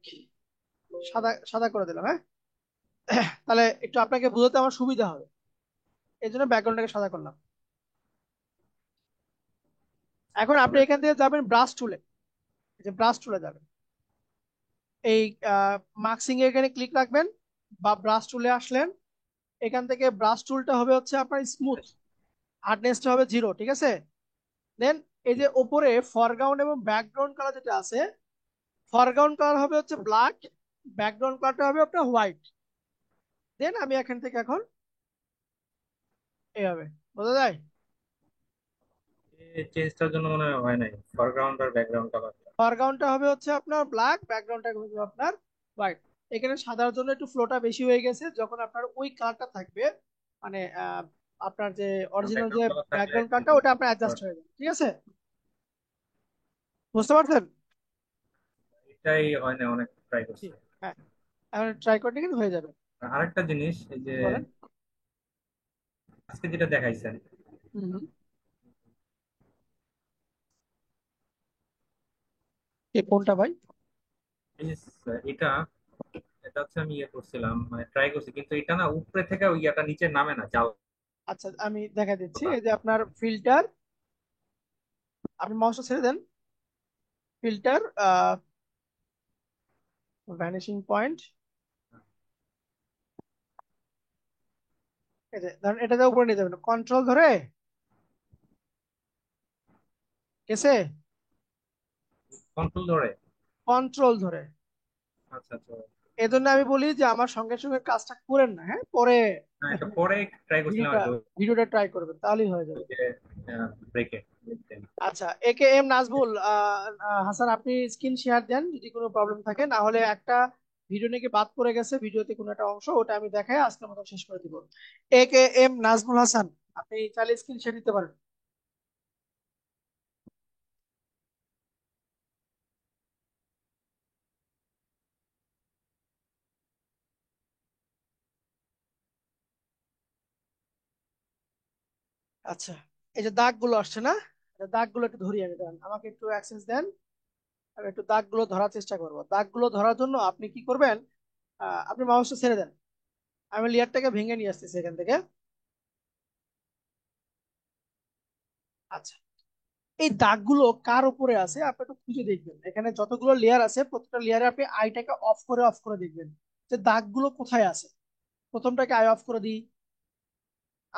S2: সাদা সাদা করে দিলাম, হ্যাঁ। তাহলে একটু আপনাকে বোঝাতে আমার সুবিধা হবে, এই জন্য ব্যাকগ্রাউন্ডটাকে সাদা করলাম। এখন আপনি এখান থেকে যাবেন ব্রাশ টুলে, এই যে ব্রাশ টুলে যাবেন, এই মার্কসিং এ এখানে ক্লিক রাখবেন বা ব্রাশ টুলে আসলেন। এখান থেকে ব্রাশ টুলটা হবে হচ্ছে আপনার স্মুথ, হার্ডনেসটা হবে 0, ঠিক আছে। দেন এই যে উপরে ফরগ্রাউন্ড এবং ব্যাকগ্রাউন্ড কালার যেটা আছে, ফরগ্রাউন্ড কালার হবে হচ্ছে ব্ল্যাক, ব্যাকগ্রাউন্ড কালারটা হবে আপনার হোয়াইট। দেন আমি এখান থেকে এখন এইভাবে, বোঝা যায়?
S8: এই চেঞ্জটার জন্য মনে হয় নাই ফরগ্রাউন্ড আর ব্যাকগ্রাউন্ড কালার।
S2: ফরগ্রাউন্ডটা হবে হচ্ছে আপনার ব্ল্যাক, ব্যাকগ্রাউন্ডটা হবে আপনার হোয়াইট। এখানে সাদার জন্য একটু ফ্লোটা বেশি হয়ে গেছে, যখন আপনার ওই কালারটা থাকবে, মানে আপনার যে অরিজিনাল যে
S8: ব্যাকগ্রাউন্ড কালার থাকলে
S2: ব্যাকগ্রাউন্ড
S8: একটু
S2: কালারটা, ওটা আপনার অ্যাডজাস্ট হয়ে যাবে, ঠিক আছে। বুঝতে পারছেন?
S8: এটাই হয় না, অনেক ট্রাই করছি।
S2: জি, হ্যাঁ, এখন ট্রাই করতে কিন্তু হয়ে যাবে।
S8: আর আরেকটা জিনিস, এই যে
S2: বলেন।
S8: আজকে যেটা দেখাইছেন,
S2: হুম। এই কোনটা ভাই?
S8: এই যে এটা এটা হচ্ছে আমি ইয়ে করছিলাম, মানে ট্রাই করছি, কিন্তু এটা না উপরে থেকে ওই ইয়াটা নিচে নামে না, জাল।
S2: আচ্ছা, আমি দেখা দিচ্ছি। এই যে আপনার ফিল্টার, আপনি মাউসটা ছেড়ে দেন, ফিল্টার, ভ্যানিশিং পয়েন্ট, এই যে ধরেন এটাতে উপরে নিয়ে যাবেন, কন্ট্রোল ধরে গেছে,
S8: কন্ট্রোল ধরে।
S2: কন্ট্রোল ধরে।
S8: আচ্ছা আচ্ছা।
S2: এই জন্য আমি বলি যে আমার সঙ্গে সঙ্গে কাজটা করেন না, হ্যাঁ, পরে
S8: না, এটা পরে ট্রাই করছিলাম
S2: ভিডিওটা
S8: আর কি,
S2: ভিডিওটা ট্রাই করবেন, তাহলেই হয়ে যাবে।
S8: ওই যে ব্রেকে।
S2: আচ্ছা, একে এম নাজবুল হাসান, আপনি স্ক্রিন শেয়ার দেন যদি কোনো প্রবলেম থাকে, না হলে একটা ভিডিও নাকি বাদ পড়ে গেছে, ভিডিওতে কোনো একটা অংশ, ওটা আমি দেখাই আজকের মতো শেষ করে দিব। একে এম নাজমুল হাসান, আপনি চাইলে স্ক্রিন শেয়ার দিতে পারেন। আচ্ছা, এই যে দাগগুলো আসছে না, এই দাগগুলো একটু ধরিয়ে আমি দেন, আমাকে একটু অ্যাক্সেস দেন, আমি একটু দাগগুলো ধরার চেষ্টা করব। দাগগুলো ধরার জন্য আপনি কি করবেন, আপনি মাউসটা ছেড়ে দেন, আমি লেয়ারটাকে ভেঙে নিয়ে আসতেছি এখান থেকে। আচ্ছা, এই দাগগুলো কার উপরে আছে আপনি একটু খুঁজে দেখবেন, এখানে যতগুলো লেয়ার আছে প্রত্যেকটা লেয়ারে আপনি আইটাকে অফ করে দেখবেন যে দাগগুলো কোথায় আছে। প্রথমটাকে আই অফ করে দিই,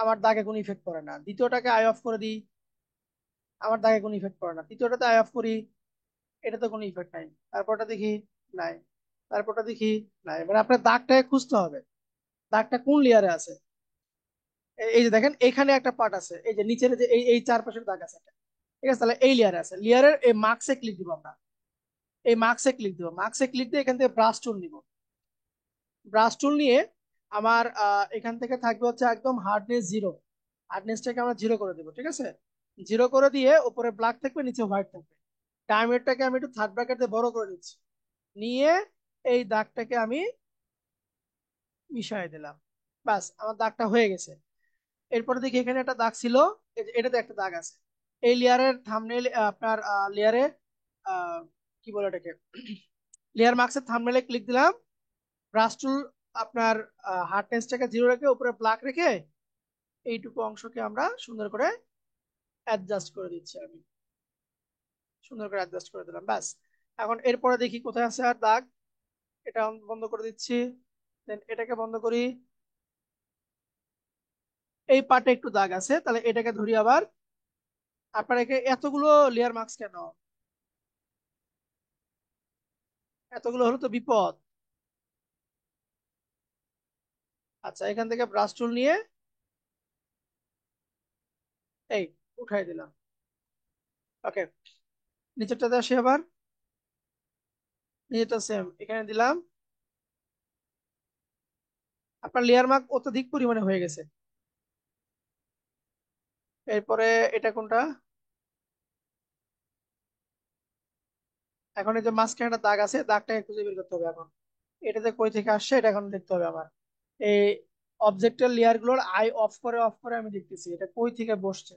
S2: আমার দাগে কোনো ইফেক্ট পড়ে না। দ্বিতীয়টাকে আই অফ করে দিই, আমার দাগে কোনো ইফেক্ট পড়ে না। তৃতীয়টাতে আই অফ করি, এটাতে কোনো ইফেক্ট নাই। তারপরটা দেখি, নাই। তারপরটা দেখি, নাই। মানে আপনার দাগটাকে খুঁজতে হবে, দাগটা কোন লেয়ারে আছে। এই যে দেখেন এখানে একটা পার্ট আছে, এই যে নিচের যে এই এই চারপাশের দাগ আছে একটা। ঠিক আছে, তাহলে এই লেয়ারে আছে, লেয়ারের এই মার্কসে ক্লিক দিব আমরা, এই মার্কসে ক্লিক দিব, মার্কসে ক্লিক দিয়ে এখান থেকে ব্রাশ টুল নিব। ব্রাশ টুল নিয়ে আমার এখান থেকে থাকবে হচ্ছে একদম হার্ডনেস 0, হার্ডনেসটাকে আমরা 0 করে দিব, ঠিক আছে। 0 করে দিয়ে উপরে ব্ল্যাক থাকবে, নিচে হোয়াইট থাকবে। ডায়মিটারটাকে আমি একটু থার্ড ব্র্যাকেট দিয়ে বড় করে নিচ্ছি, নিয়ে এই দাগটাকে আমি মিশিয়ে দিলাম। বাস, আমার দাগটা হয়ে গেছে। এরপরে দেখি এখানে একটা দাগ ছিল, এই যে এটাতে একটা দাগ আছে। এই লেয়ারের থাম্বনেইল, আপনার লেয়ারে কি বলে এটাকে, লেয়ার মার্কসের থাম্বনেইলে ক্লিক দিলাম। ব্রাশ টুল আপনার হার্ডনেসটাকে 0 রেখে উপরে ব্ল্যাক রেখে এইটুকু অংশকে আমরা সুন্দর করে অ্যাডজাস্ট করে দিচ্ছি, আমি সুন্দর করে অ্যাডজাস্ট করে দিলাম। ব্যাস, এখন এরপরে দেখি কোথায় আছে আর দাগ, এটা বন্ধ করে দিচ্ছি, দেন এটাকে বন্ধ করি। এই পার্টে একটু দাগ আছে, তাহলে এটাকে ধরি আবার। আপনার এতগুলো লেয়ার মার্কস কেন, এতগুলো হলো তো বিপদ। আচ্ছা, এখান থেকে ব্রাশ টুল নিয়ে এই উঠাই দিলাম। ওকে, নিচেরটাতে আসি আবার, নিচেরটা সেম এখানে দিলাম। আপনার লেয়ার মার্ক অত্যধিক পরিমাণে হয়ে গেছে, এরপরে এটা কোনটা? এখন এই যে মাঝখানে একটা দাগ আছে, দাগটাকে খুঁজে বের করতে হবে এখন। এটাতে কই থেকে আসছে এটা এখন দেখতে হবে আমার। এই অবজেক্টের লেয়ার গুলোর আই অফ করে আমি দেখতেছি এটা কই থেকে বসছে।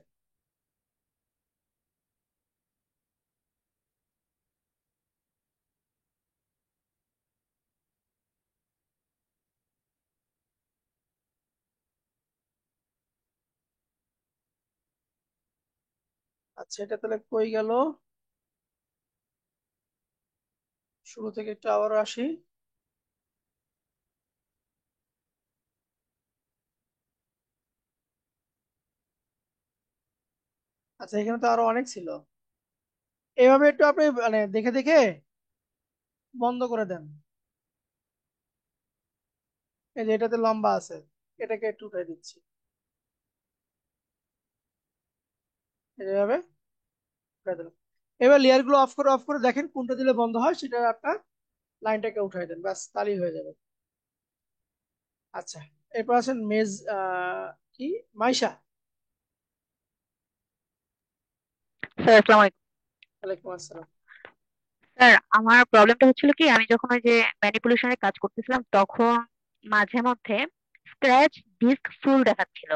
S2: আচ্ছা, এটা তাহলে কই গেল? শুরু থেকে একটু আবারও আসি। আচ্ছা, এখানে তো আরো অনেক ছিল। এইভাবে একটু আপনি মানে দেখে দেখে বন্ধ করে দেন। এই যে এটাতে লম্বা আছে, এটাকে একটু উঠাই দিচ্ছি এইভাবে উঠাই দিলাম। এবার লেয়ার গুলো অফ করে দেখেন কোনটা দিলে বন্ধ হয়, সেটা আপনার লাইনটাকে উঠাই দেন, ব্যাস তাহলেই হয়ে যাবে। আচ্ছা, এরপর আছেন মেজ কি মাইশা।
S3: স্যার আসসালামু আলাইকুম।
S2: ওয়ালাইকুম আসসালাম।
S3: স্যার আমার প্রবলেমটা হচ্ছিল কি, আমি যখন ওই যে ম্যানিপুলেশনের কাজ করতেছিলাম তখন মাঝে মধ্যে স্ক্র্যাচ ডিস্ক ফুল দেখাচ্ছিল,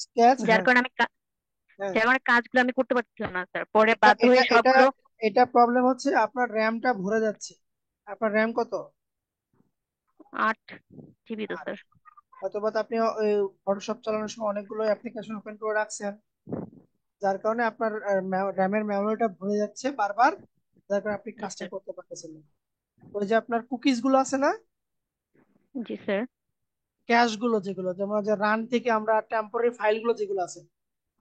S2: স্কেচ,
S3: যার
S2: হ্যাঁ
S3: কারণে
S2: হ্যাঁ।
S3: যার কারণে কাজগুলো আমি করতে পারছিলাম না স্যার। পরে
S2: এটা
S3: বাধ্য
S2: এটা
S3: হয়ে
S2: এটা
S3: সবগুলো।
S2: এটা প্রবলেম হচ্ছে আপনার র্যামটা ভরে যাচ্ছে। আপনার র্যাম কত?
S3: 8 জিবি তো
S2: 8।
S3: স্যার।
S2: হয়তোবা তো আপনি ফটোশপ চালানোর সময় অনেকগুলো অ্যাপ্লিকেশন ওপেন করে রাখছেন, যার কারণে আপনার র্যামের মেমোরিটা ভরে যাচ্ছে বারবার, যার কারণে আপনি
S3: জি
S2: কাজটা
S3: স্যার।
S2: করতে পারতেছেন না। ওই যে আপনার কুকিজ গুলো আছে না,
S3: জি স্যার।
S2: ক্যাশ গুলো যেগুলো, যেমন যে রান থেকে আমরা টেম্পোরারি ফাইল গুলো যেগুলো আছে,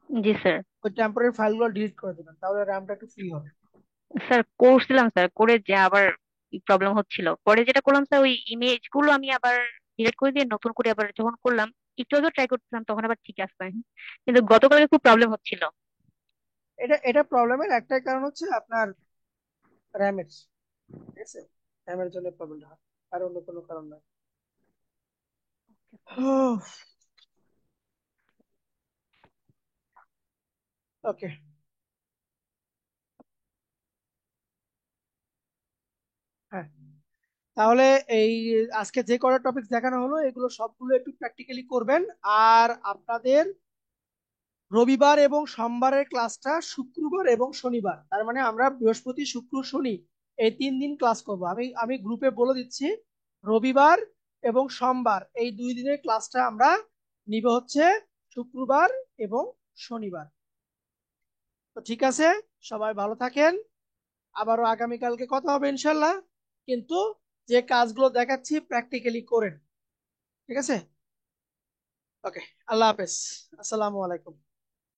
S3: জি স্যার।
S2: ওই টেম্পোরারি ফাইল গুলো ডিলিট করে দেবেন, তাহলে র্যামটা একটু ফ্রি হবে।
S3: স্যার করছিলাম স্যার, করে যে আবার প্রবলেম হচ্ছিল। পরে যেটা করলাম স্যার, ওই ইমেজ গুলো আমি আবার ডিলিট করে দিয়ে নতুন করে আবার যখন করলাম, একটু আগে ট্রাই করছিলাম তখন আবার ঠিক আছে। কিন্তু গতকালকে খুব প্রবলেম হচ্ছিল।
S2: এটা এটা প্রবলেমের একটাই কারণ হচ্ছে আপনার র্যামের, ঠিক আছে, র্যামের জন্য প্রবলেমটা হয়, আর অন্য কোনো কারণ নয়। ওকে, হ্যাঁ, তাহলে এই আজকে যে কটা টপিক দেখানো হলো এগুলো সবগুলো একটু প্র্যাকটিক্যালি করবেন। আর আপনাদের রবিবার এবং সোমবারের ক্লাসটা শুক্রবার এবং শনিবার, তার মানে আমরা বৃহস্পতি শুক্র শনি এই 3 দিন ক্লাস করব। আমি আমি গ্রুপে বলে দিচ্ছি, রবিবার এবং সোমবার এই 2 দিনের ক্লাসটা আমরা নিব হচ্ছে শুক্রবার এবং শনিবার। তো ঠিক আছে, সবাই ভালো থাকেন, আবারও আগামীকালকে কথা হবে ইনশাল্লাহ। কিন্তু যে কাজগুলো দেখাচ্ছি প্র্যাকটিক্যালি করেন, ঠিক আছে? ওকে, আল্লাহ হাফেজ, আসসালামু আলাইকুম।